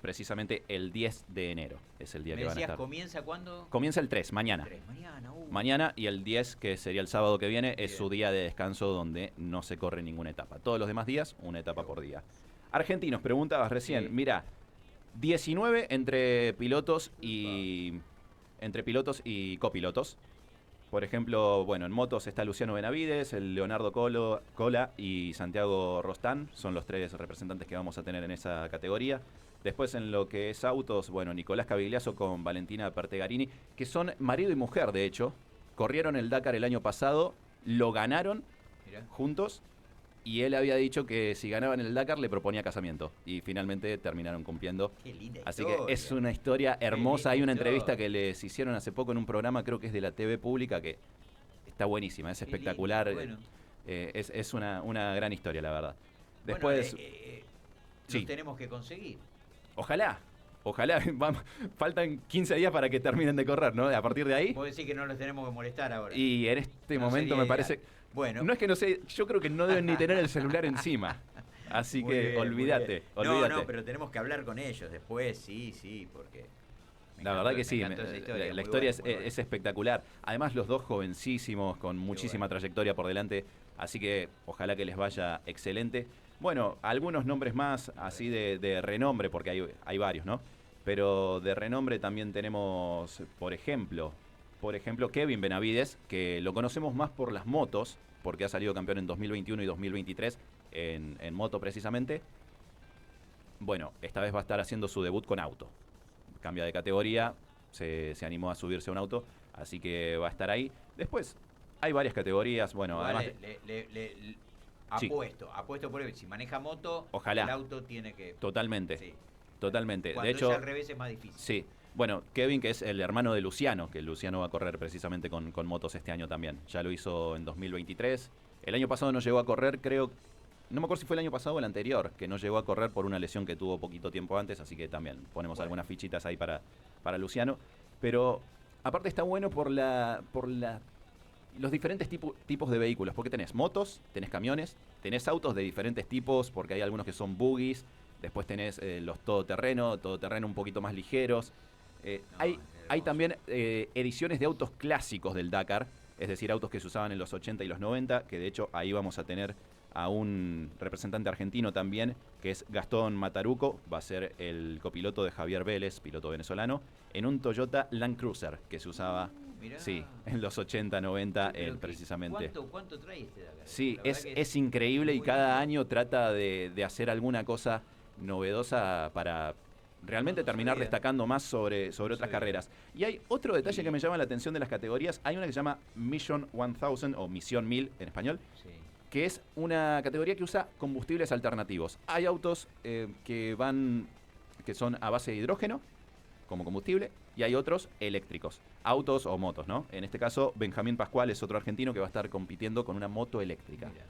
precisamente el 10 de enero. Es el día que van a estar. ¿Comienza cuándo? Comienza el 3, mañana. Mañana, y el 10, que sería el sábado que viene, es su día de descanso donde no se corre ninguna etapa. Todos los demás días, una etapa por día. Argentinos, preguntabas recién. Mira, 19 entre pilotos y copilotos. Por ejemplo, bueno, en motos está Luciano Benavides, el Leonardo Cola y Santiago Rostán. Son los 3 representantes que vamos a tener en esa categoría. Después, en lo que es autos, bueno, Nicolás Cavigliaso con Valentina Pertegarini, que son marido y mujer, de hecho. Corrieron el Dakar el año pasado, lo ganaron juntos, y él había dicho que si ganaban el Dakar le proponía casamiento, y finalmente terminaron cumpliendo. Qué linda Así historia. que es una historia hermosa. Hay una entrevista que les hicieron hace poco en un programa, creo que es de la TV pública, que está buenísima, es espectacular. Bueno. Es una gran historia, la verdad. Después, los tenemos que conseguir. Ojalá, faltan 15 días para que terminen de correr, ¿no? A partir de ahí. Puedo decir que no los tenemos que molestar ahora. Y en este momento me parece... Bueno. No es que no sé, yo creo que no deben ni tener el celular encima. Así que olvídate. No, pero tenemos que hablar con ellos después, sí, porque... La verdad que sí, la historia es espectacular. Además, los dos jovencísimos, con muchísima trayectoria por delante, así que ojalá que les vaya excelente. Bueno, algunos nombres más así de renombre, porque hay varios, ¿no? Pero de renombre también tenemos, por ejemplo, Kevin Benavides, que lo conocemos más por las motos, porque ha salido campeón en 2021 y 2023 en moto precisamente. Bueno, esta vez va a estar haciendo su debut con auto. Cambia de categoría, se animó a subirse a un auto, así que va a estar ahí. Después hay varias categorías, bueno, además... Sí. Apuesto por él. Si maneja moto, Ojalá. el auto tiene que... Totalmente. Sí. Totalmente. Cuando De hecho, es al revés es más difícil. sí. Bueno, Kevin, que es el hermano de Luciano, que Luciano va a correr precisamente con motos este año también. Ya lo hizo en 2023. El año pasado no llegó a correr, creo... No me acuerdo si fue el año pasado o el anterior, que no llegó a correr por una lesión que tuvo poquito tiempo antes, así que también ponemos algunas fichitas ahí para Luciano. Pero aparte está bueno por los diferentes tipos de vehículos, porque tenés motos, tenés camiones, tenés autos de diferentes tipos, porque hay algunos que son buggies, después tenés los todoterreno un poquito más ligeros. Hay también ediciones de autos clásicos del Dakar, es decir, autos que se usaban en los 80 y los 90, que de hecho ahí vamos a tener a un representante argentino también, que es Gastón Mataruco, va a ser el copiloto de Javier Vélez, piloto venezolano, en un Toyota Land Cruiser que se usaba en los 80, 90, precisamente. ¿Cuánto trae este Dakar? Sí, es increíble y cada año trata de hacer alguna cosa novedosa para realmente terminar destacando más sobre otras carreras. Y hay otro detalle que me llama la atención de las categorías. Hay una que se llama Mission 1000 o Misión 1000 en español, que es una categoría que usa combustibles alternativos. Hay autos que son a base de hidrógeno como combustible y hay otros eléctricos, autos o motos, ¿no? En este caso, Benjamín Pascual es otro argentino que va a estar compitiendo con una moto eléctrica. Mira.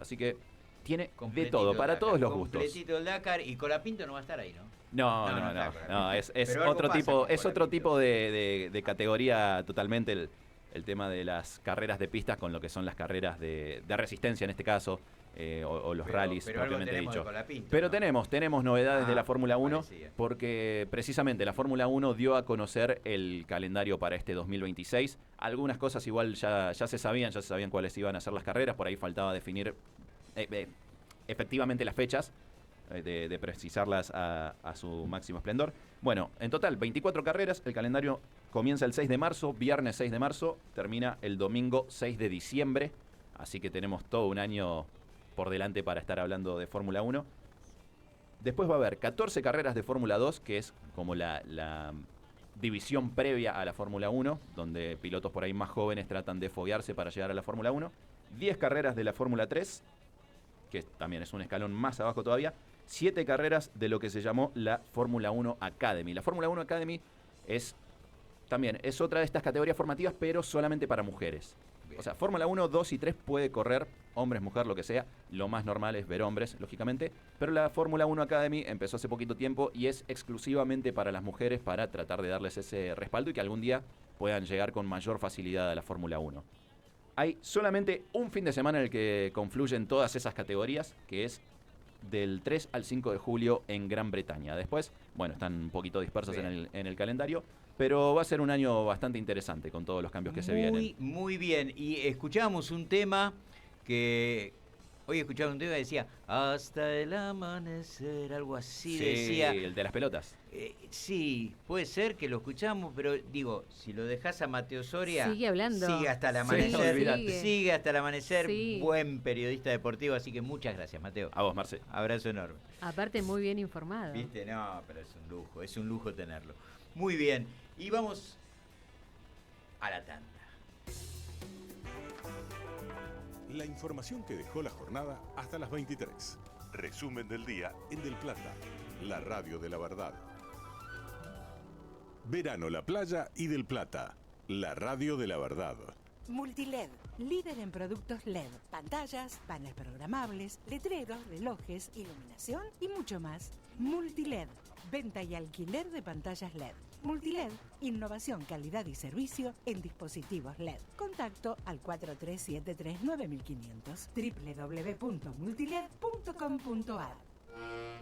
Así que tiene de todo, para Dakar, todos los gustos. Completito el Dakar, y Colapinto no va a estar ahí, ¿no? No, es otro tipo de categoría totalmente el tema de las carreras de pistas con lo que son las carreras de resistencia en este caso, o los rallies propiamente dicho. Pero tenemos novedades de la Fórmula 1, porque precisamente la Fórmula 1 dio a conocer el calendario para este 2026. Algunas cosas igual ya se sabían cuáles iban a ser las carreras, por ahí faltaba definir efectivamente las fechas, de precisarlas a su máximo esplendor. Bueno, en total 24 carreras, el calendario comienza el 6 de marzo, viernes 6 de marzo, termina el domingo 6 de diciembre, así que tenemos todo un año por delante para estar hablando de Fórmula 1. Después va a haber 14 carreras de Fórmula 2, que es como la división previa a la Fórmula 1, donde pilotos por ahí más jóvenes tratan de foguearse para llegar a la Fórmula 1. 10 carreras de la Fórmula 3, que también es un escalón más abajo todavía. 7 carreras de lo que se llamó la Fórmula 1 Academy. La Fórmula 1 Academy es otra de estas categorías formativas, pero solamente para mujeres. O sea, Fórmula 1, 2 y 3 puede correr hombres, mujer, lo que sea. Lo más normal es ver hombres, lógicamente. Pero la Fórmula 1 Academy empezó hace poquito tiempo y es exclusivamente para las mujeres, para tratar de darles ese respaldo y que algún día puedan llegar con mayor facilidad a la Fórmula 1. Hay solamente un fin de semana en el que confluyen todas esas categorías, que es del 3 al 5 de julio en Gran Bretaña. Después, bueno, están un poquito dispersos en el calendario, pero va a ser un año bastante interesante con todos los cambios que se vienen. Muy bien. Y escuchábamos un tema que... Hoy escuchaba un tema que decía, hasta el amanecer, algo así, sí, decía. El de las pelotas. Sí, puede ser que lo escuchamos, pero digo, si lo dejás a Mateo Soria... Sigue hablando. Sigue hasta el amanecer. Sí, sigue hasta el amanecer. Sí. Buen periodista deportivo, así que muchas gracias, Mateo. A vos, Marce. Abrazo enorme. Aparte, muy bien informado. ¿Viste? No, pero es un lujo tenerlo. Muy bien. Y vamos a la tanda. La información que dejó la jornada hasta las 23. Resumen del día en Del Plata, la radio de la verdad. Verano, la playa y Del Plata, la radio de la verdad. Multiled, líder en productos LED, pantallas, paneles programables, letreros, relojes, iluminación y mucho más. Multiled, venta y alquiler de pantallas LED. Multiled, innovación, calidad y servicio en dispositivos LED. Contacto al 4373-9500, www.multiled.com.ar.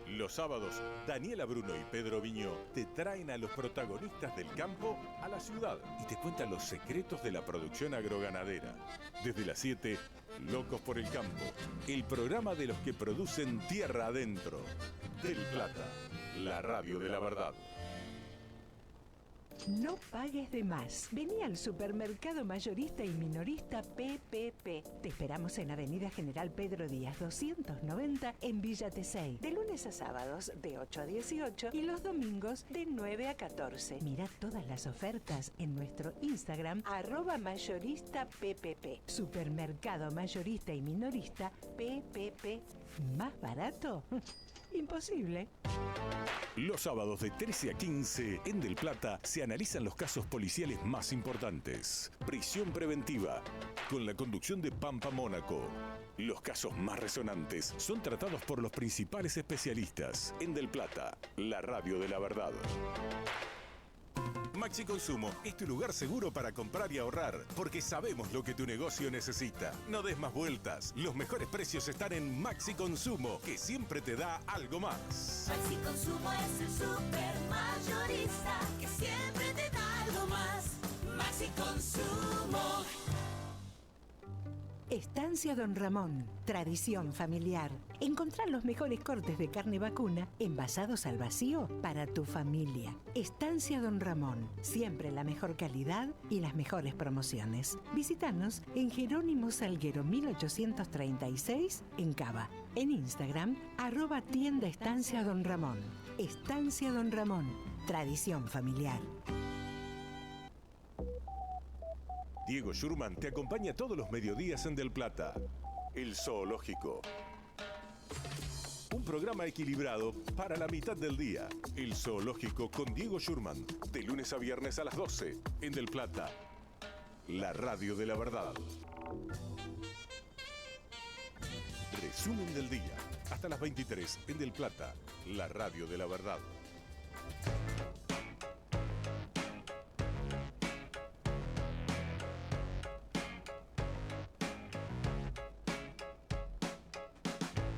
Los sábados, Daniela Bruno y Pedro Viñó te traen a los protagonistas del campo a la ciudad y te cuentan los secretos de la producción agroganadera. Desde las 7, Locos por el Campo, el programa de los que producen tierra adentro. Del Plata, la radio de la verdad. No pagues de más. Vení al supermercado mayorista y minorista PPP. Te esperamos en Avenida General Pedro Díaz 290 en Villa Tesey. De lunes a sábados de 8 a 18 y los domingos de 9 a 14. Mirá todas las ofertas en nuestro Instagram @mayorista PPP. Supermercado mayorista y minorista PPP. ¿Más barato? Imposible. Los sábados de 13 a 15 en Del Plata se analizan los casos policiales más importantes. Prisión preventiva, con la conducción de Pampa Mónaco. Los casos más resonantes son tratados por los principales especialistas en Del Plata, la radio de la verdad. Maxi Consumo es tu lugar seguro para comprar y ahorrar, porque sabemos lo que tu negocio necesita. No des más vueltas. Los mejores precios están en Maxi Consumo, que siempre te da algo más. Maxi Consumo es el super mayorista que siempre te da algo más. Maxi Consumo. Estancia Don Ramón, tradición familiar. Encontrar los mejores cortes de carne vacuna envasados al vacío para tu familia. Estancia Don Ramón, siempre la mejor calidad y las mejores promociones. Visítanos en Jerónimo Salguero 1836 en Cava. En Instagram, @tienda Estancia Don Ramón. Estancia Don Ramón, tradición familiar. Diego Schurman te acompaña todos los mediodías en Del Plata. El Zoológico. Un programa equilibrado para la mitad del día. El Zoológico con Diego Schurman. De lunes a viernes a las 12 en Del Plata. La radio de la verdad. Resumen del día. Hasta las 23 en Del Plata. La radio de la verdad.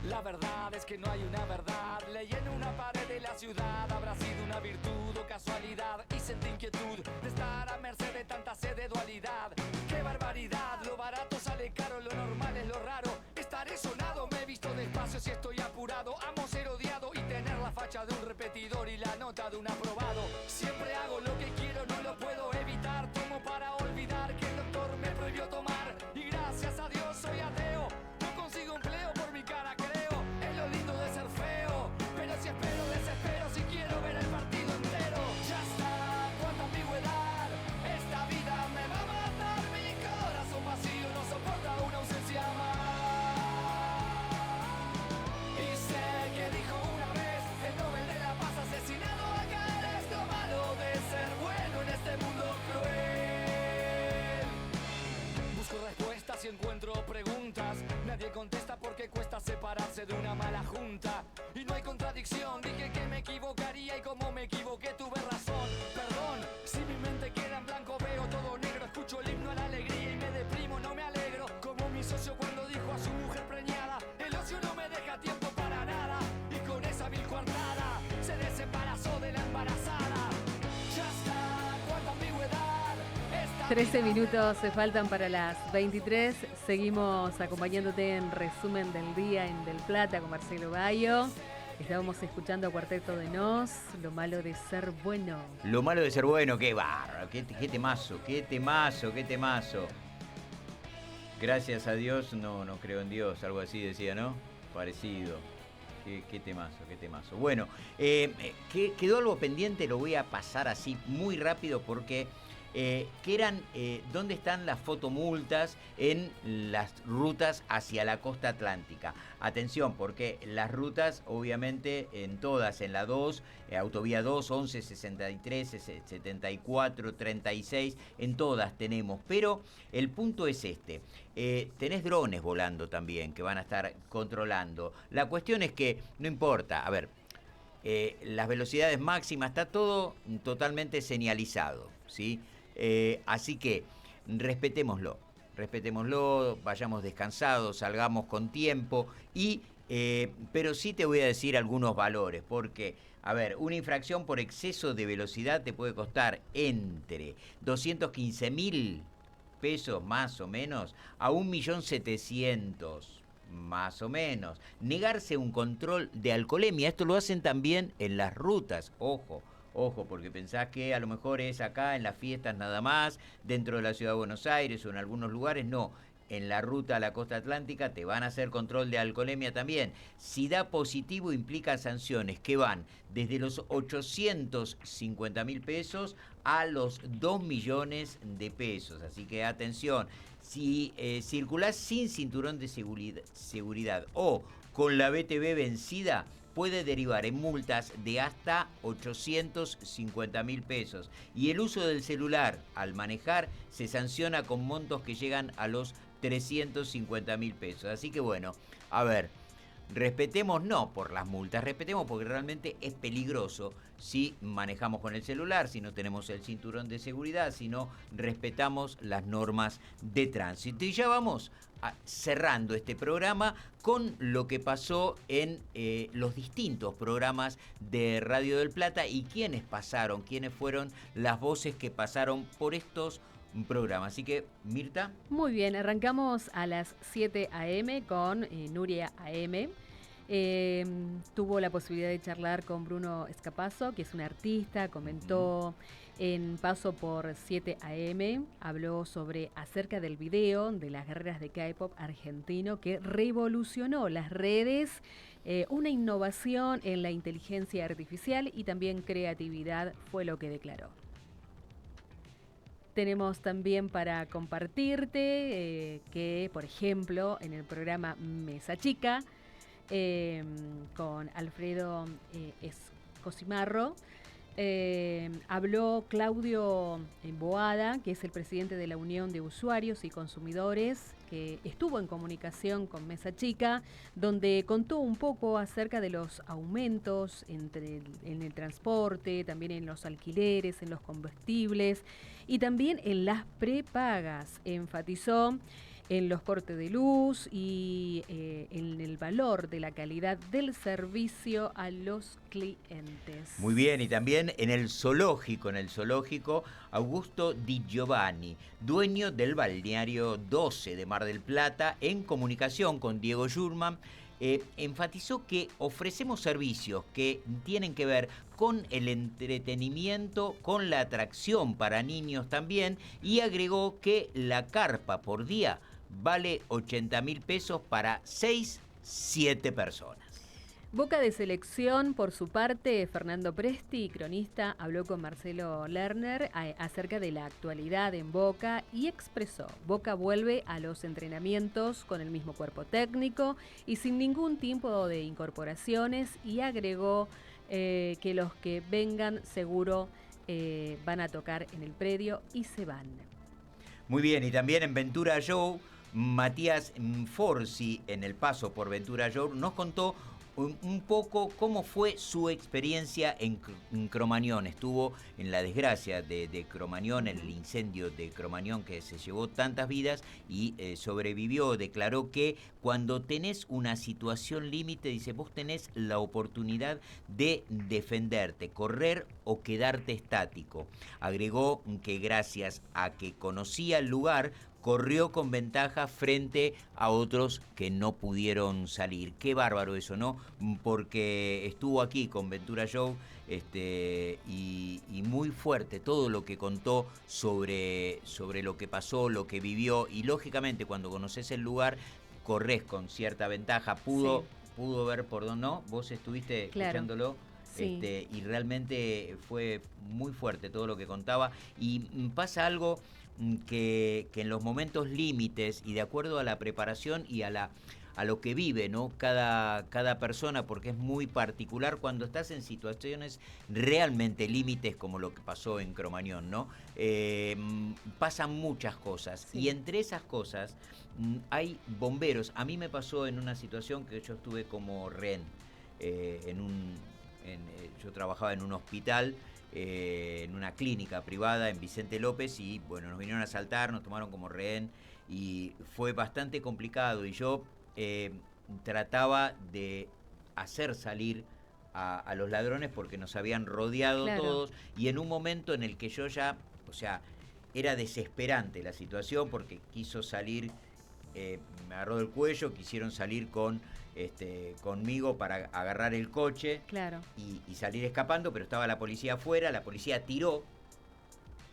La verdad es que no hay una verdad. Leí en una pared de la ciudad. Habrá sido una virtud o casualidad. Y sentí inquietud de estar a merced de tanta sed de dualidad. ¡Qué barbaridad! Lo barato sale caro, lo normal es lo raro. Estaré sonado, me he visto despacio si estoy apurado. Amo ser odiado y tener la facha de un repetidor y la nota de un aprobado. Siempre hago lo que quiero, no lo puedo evitar. Tomo para olvidar que el doctor me prohibió tomar. Y gracias a Dios soy ateo. No consigo empleo por mi cara, creo. Es lo lindo de ser feo. Pero si espero, desespero si quiero ver el partido entero. Ya está, cuánta ambigüedad. Esta vida me va a matar. Mi corazón vacío no soporta una ausencia más. Y sé que dijo una vez el Nobel de la Paz asesinado acá. Es lo malo de ser bueno en este mundo cruel. Busco respuestas y encuentro preguntas. Nadie contesta porque cuesta separarse de una mala junta. Y no hay contradicción, dije que me equivocaría y como me equivoqué tuve razón. Perdón, si mi mente queda en blanco veo todo negro. Escucho el himno a la alegría y me deprimo, no me alegro. Como mi socio cuando dijo a su mujer preñada: el ocio no me deja tiempo para nada. Y con esa vil coartada se desembarazó de la embarazada. Ya está, cuánta ambigüedad. 13 minutos se faltan para las 23. Seguimos acompañándote en Resumen del Día en Del Plata con Marcelo Bayo. Estábamos escuchando a Cuarteto de Nos, Lo malo de ser bueno. Lo malo de ser bueno, qué barro, qué temazo, qué temazo, qué temazo. Gracias a Dios, no creo en Dios, algo así decía, ¿no? Parecido. Qué temazo, qué temazo. Bueno, quedó algo pendiente, lo voy a pasar así muy rápido porque... que eran dónde están las fotomultas en las rutas hacia la costa atlántica. Atención, porque las rutas, obviamente, en todas, en la 2, autovía 2, 11, 63, 74, 36, en todas tenemos. Pero el punto es este. Tenés drones volando también que van a estar controlando. La cuestión es que no importa, a ver, las velocidades máximas, está todo totalmente señalizado, ¿sí? Así que respetémoslo, vayamos descansados, salgamos con tiempo pero sí te voy a decir algunos valores, porque, a ver, una infracción por exceso de velocidad te puede costar entre 215.000 pesos más o menos a 1.700.000 más o menos. Negarse un control de alcoholemia, esto lo hacen también en las rutas, ojo, Ojo, porque pensás que a lo mejor es acá en las fiestas nada más, dentro de la ciudad de Buenos Aires o en algunos lugares, no. En la ruta a la costa atlántica te van a hacer control de alcoholemia también. Si da positivo implica sanciones que van desde los 850.000 pesos a los 2 millones de pesos. Así que atención, si circulás sin cinturón de seguridad o con la BTV vencida, puede derivar en multas de hasta 850.000 pesos. Y el uso del celular al manejar se sanciona con montos que llegan a los 350.000 pesos. Así que bueno, a ver, respetemos no por las multas, respetemos porque realmente es peligroso si manejamos con el celular, si no tenemos el cinturón de seguridad, si no respetamos las normas de tránsito. Y ya vamos cerrando este programa con lo que pasó en los distintos programas de Radio del Plata y quiénes fueron las voces que pasaron por estos programa. Así que, Mirta. Muy bien, arrancamos a las 7 a.m. con Nuria A.M. Tuvo la posibilidad de charlar con Bruno Escapazo, que es un artista, comentó en Paso por 7 a.m., habló acerca del video de las guerreras de K-pop argentino que revolucionó las redes, una innovación en la inteligencia artificial y también creatividad fue lo que declaró. Tenemos también para compartirte que, por ejemplo, en el programa Mesa Chica, con Alfredo Cosimarro, habló Claudio Boada, que es el presidente de la Unión de Usuarios y Consumidores, que estuvo en comunicación con Mesa Chica, donde contó un poco acerca de los aumentos en el transporte, también en los alquileres, en los combustibles y también en las prepagas. Enfatizó en los cortes de luz y en el valor de la calidad del servicio a los clientes. Muy bien, y también en el zoológico, Augusto Di Giovanni, dueño del balneario 12 de Mar del Plata, en comunicación con Diego Schurman, enfatizó que ofrecemos servicios que tienen que ver con el entretenimiento, con la atracción para niños también, y agregó que la carpa por día vale 80.000 pesos para 6-7 personas. Boca de Selección, por su parte, Fernando Presti, cronista, habló con Marcelo Lerner acerca de la actualidad en Boca y expresó: Boca vuelve a los entrenamientos con el mismo cuerpo técnico y sin ningún tipo de incorporaciones, y agregó que los que vengan seguro van a tocar en el predio y se van. Muy bien, y también en Ventura Show, Matías Forzi, en el paso por Ventura Show, nos contó un poco cómo fue su experiencia en Cromañón. Estuvo en la desgracia de Cromañón, en el incendio de Cromañón que se llevó tantas vidas y sobrevivió. Declaró que cuando tenés una situación límite, dice, vos tenés la oportunidad de defenderte, correr o quedarte estático. Agregó que gracias a que conocía el lugar, corrió con ventaja frente a otros que no pudieron salir. Qué bárbaro eso, ¿no? Porque estuvo aquí con Ventura Show y muy fuerte todo lo que contó sobre lo que pasó, lo que vivió. Y lógicamente cuando conoces el lugar, corres con cierta ventaja. Pudo ver por dónde no. Vos estuviste escuchándolo. Sí. Y realmente fue muy fuerte todo lo que contaba. Y pasa algo que en los momentos límites y de acuerdo a la preparación y a lo que vive, ¿no? Cada persona, porque es muy particular cuando estás en situaciones realmente límites como lo que pasó en Cromañón, ¿no? Pasan muchas cosas, sí. Y entre esas cosas hay bomberos. A mí me pasó en una situación que yo estuve como rehén, yo trabajaba en un hospital, en una clínica privada en Vicente López, y bueno, nos vinieron a asaltar, nos tomaron como rehén y fue bastante complicado, y yo trataba de hacer salir a los ladrones porque nos habían rodeado, claro, todos, y en un momento en el que yo ya, era desesperante la situación porque quiso salir me agarró del cuello, quisieron salir conmigo para agarrar el coche Claro. y salir escapando, pero estaba la policía afuera, la policía tiró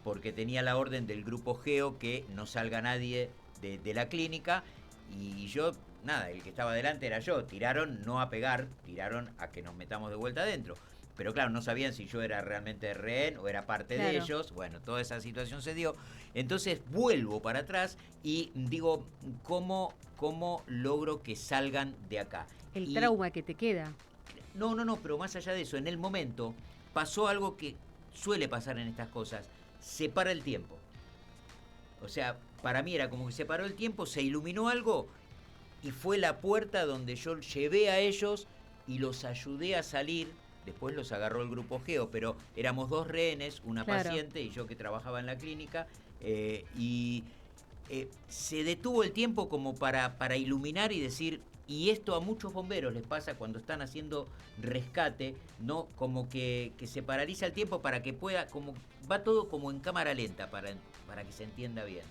porque tenía la orden del grupo Geo que no salga nadie de la clínica, y yo, nada, el que estaba adelante era yo. Tiraron no a pegar, tiraron a que nos metamos de vuelta adentro. Pero claro, no sabían si yo era realmente rehén o era parte de ellos. Bueno, toda esa situación se dio. Entonces vuelvo para atrás y digo, ¿cómo logro que salgan de acá? El trauma que te queda. No, pero más allá de eso, en el momento pasó algo que suele pasar en estas cosas. Se para el tiempo. O sea, para mí era como que se paró el tiempo, se iluminó algo y fue la puerta donde yo llevé a ellos y los ayudé a salir. Después los agarró el grupo Geo, pero éramos 2 rehenes, una paciente y yo que trabajaba en la clínica, se detuvo el tiempo como para iluminar y decir, y esto a muchos bomberos les pasa cuando están haciendo rescate, ¿no? Como que se paraliza el tiempo para que pueda, como va todo como en cámara lenta para que se entienda bien.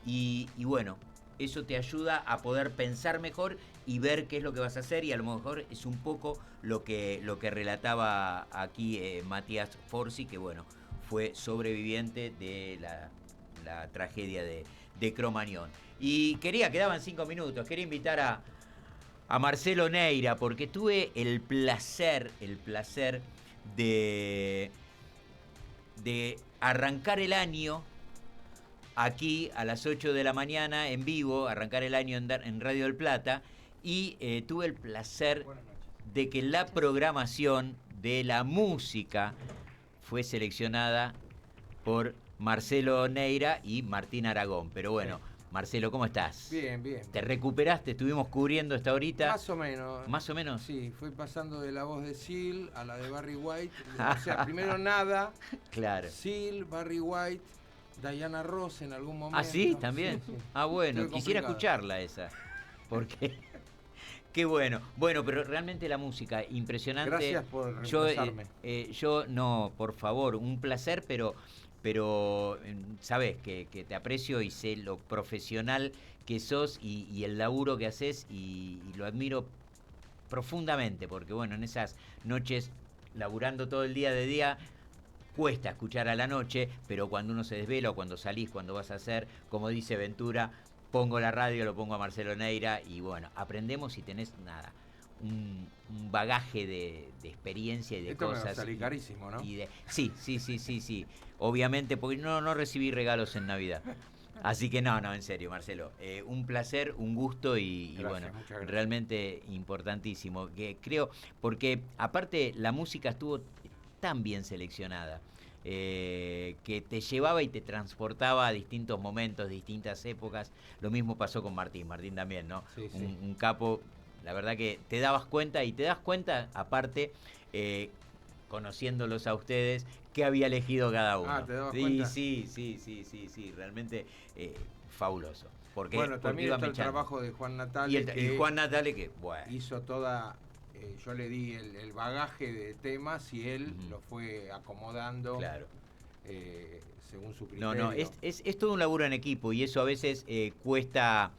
Y bueno, eso te ayuda a poder pensar mejor y ver qué es lo que vas a hacer, y a lo mejor es un poco lo que relataba aquí Matías Forzi, que bueno, fue sobreviviente de la tragedia de Cromañón. Y quedaban 5 minutos, quería invitar a Marcelo Neira, porque tuve el placer de arrancar el año aquí a las 8 de la mañana en vivo, arrancar el año en Radio del Plata, y tuve el placer de que la programación de la música fue seleccionada por Marcelo Neira y Martín Aragón. Pero bueno, Marcelo, ¿cómo estás? Bien. ¿Te recuperaste? ¿Estuvimos cubriendo esta horita? Más o menos. ¿Más o menos? Sí, fui pasando de la voz de Seal a la de Barry White. O sea, primero nada. Claro. Seal, Barry White, Diana Ross en algún momento. ¿Ah, sí? ¿También? Sí. Ah, bueno, Estuve quisiera complicado. escucharla esa. Porque... Qué bueno. Bueno, pero realmente la música, impresionante. Gracias por reemplazarme. Yo, no, por favor, un placer, pero sabes que te aprecio y sé lo profesional que sos y el laburo que haces, y lo admiro profundamente, porque bueno, en esas noches, laburando todo el día de día, cuesta escuchar a la noche, pero cuando uno se desvela o cuando salís, cuando vas a hacer, como dice Ventura, pongo la radio, lo pongo a Marcelo Neira y bueno, aprendemos y tenés un bagaje de experiencia y de Esto cosas. Me va a salir carísimo, ¿no? Sí. Obviamente, porque no recibí regalos en Navidad. Así que no, en serio, Marcelo. Un placer, un gusto y bueno, muchas gracias. realmente importantísimo. Que creo, porque aparte la música estuvo tan bien seleccionada. Que te llevaba y te transportaba a distintos momentos, distintas épocas. Lo mismo pasó con Martín también, ¿no? Sí. Un capo, la verdad que te das cuenta aparte, conociéndolos a ustedes, que había elegido cada uno. ¿te dabas cuenta? Sí, realmente fabuloso. Porque, bueno, también iba está el mechando. trabajo de Juan Natale. Y Juan Natale, que bueno. Hizo toda... yo le di el bagaje de temas y él lo fue acomodando, claro, según su criterio. No, es todo un laburo en equipo, y eso a veces cuesta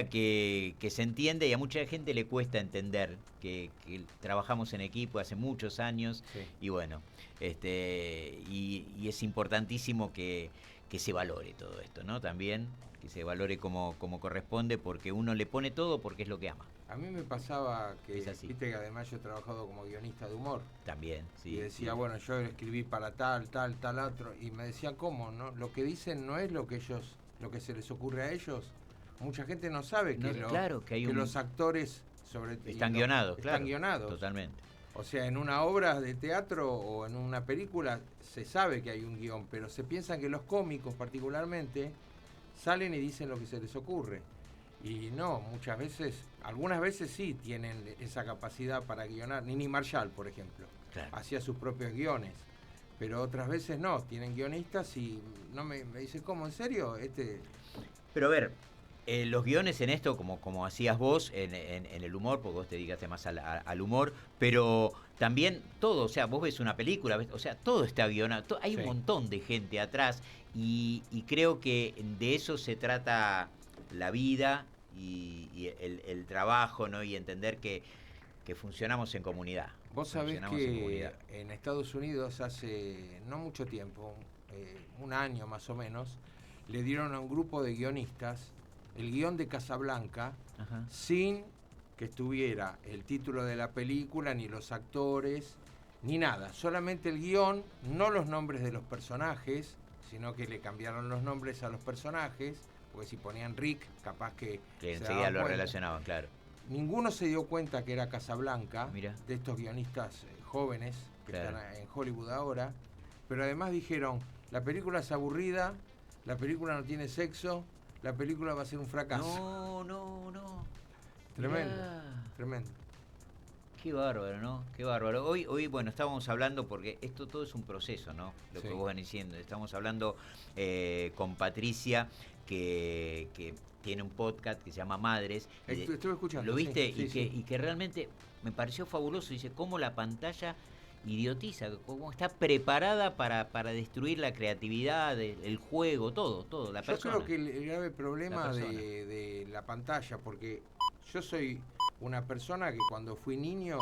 que se entienda, y a mucha gente le cuesta entender que trabajamos en equipo hace muchos años. Sí. Y bueno, y es importantísimo que se valore todo esto, ¿no? También que se valore como corresponde, porque uno le pone todo porque es lo que ama. A mí me pasaba que, Es así. viste que además yo he trabajado como guionista de humor. También, sí. Y decía, sí. bueno, yo escribí para tal otro. Y me decían, ¿cómo? ¿No? Lo que dicen no es lo que se les ocurre a ellos. Mucha gente no sabe que, claro, que los actores están guionados, claro. Están guionados. Totalmente. O sea, en una obra de teatro o en una película se sabe que hay un guión, pero se piensa que los cómicos particularmente salen y dicen lo que se les ocurre. Y no, muchas veces, algunas veces sí tienen esa capacidad para guionar. Nini Marshall, por ejemplo, hacía sus propios guiones. Pero otras veces no, tienen guionistas y no me dicen, ¿cómo? ¿En serio? Pero a ver, los guiones en esto, como hacías vos, en el humor, porque vos te dedicaste más al humor, pero también todo, o sea, vos ves una película, o sea, todo está guionado, hay un montón de gente atrás, y creo que de eso se trata la vida y el trabajo, ¿no? Y entender que funcionamos en comunidad. Vos sabés Funcionamos en que comunidad. en Estados Unidos hace no mucho tiempo, un año más o menos, le dieron a un grupo de guionistas el guión de Casablanca Ajá. sin que estuviera el título de la película, ni los actores, ni nada. Solamente el guión, no los nombres de los personajes, sino que le cambiaron los nombres a los personajes, porque si ponían Rick, capaz que se enseguida daban lo cuenta. relacionaban, claro. Ninguno se dio cuenta que era Casablanca, Mirá. de estos guionistas jóvenes que Claro. están en Hollywood ahora, pero además dijeron, la película es aburrida, la película no tiene sexo, la película va a ser un fracaso. No. Tremendo, Mirá. tremendo. Qué bárbaro, ¿no? Qué bárbaro. Hoy, bueno, estábamos hablando, porque esto todo es un proceso, ¿no? Lo Sí. que vos venís diciendo. Estamos hablando con Patricia, que tiene un podcast que se llama Madres. Estuve escuchando. ¿Lo viste? Sí, sí. Y que realmente me pareció fabuloso. Dice, cómo la pantalla idiotiza, cómo está preparada para destruir la creatividad, el juego, todo, la Yo persona. creo que el grave problema La persona. de la pantalla, porque yo soy una persona que cuando fui niño,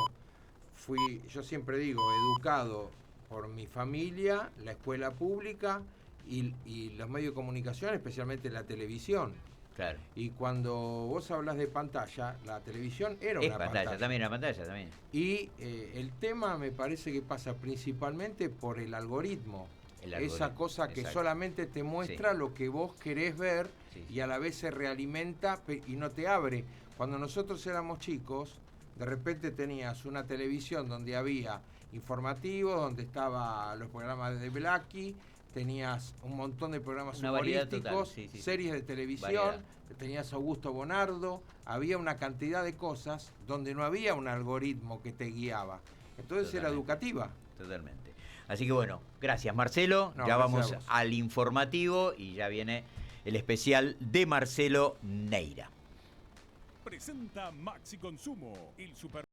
yo siempre digo, educado por mi familia, la escuela pública y los medios de comunicación, especialmente la televisión. Claro. Y cuando vos hablas de pantalla, la televisión era Es una pantalla, también la pantalla, también. Y el tema me parece que pasa principalmente por el algoritmo. El Esa algoritmo, cosa que exacto. solamente te muestra lo que vos querés ver Sí. y a la vez se realimenta y no te abre. Cuando nosotros éramos chicos, de repente tenías una televisión donde había informativos, donde estaban los programas de Blackie, tenías un montón de programas Una variedad humorísticos, total, sí. series de televisión, Variedad. tenías Augusto Bonardo, había una cantidad de cosas donde no había un algoritmo que te guiaba. Entonces era Totalmente. educativa. Totalmente. Así que bueno, gracias Marcelo. No, ya gracias vamos a vos. al informativo y ya viene el especial de Marcelo Neira. Presenta Maxi Consumo, el super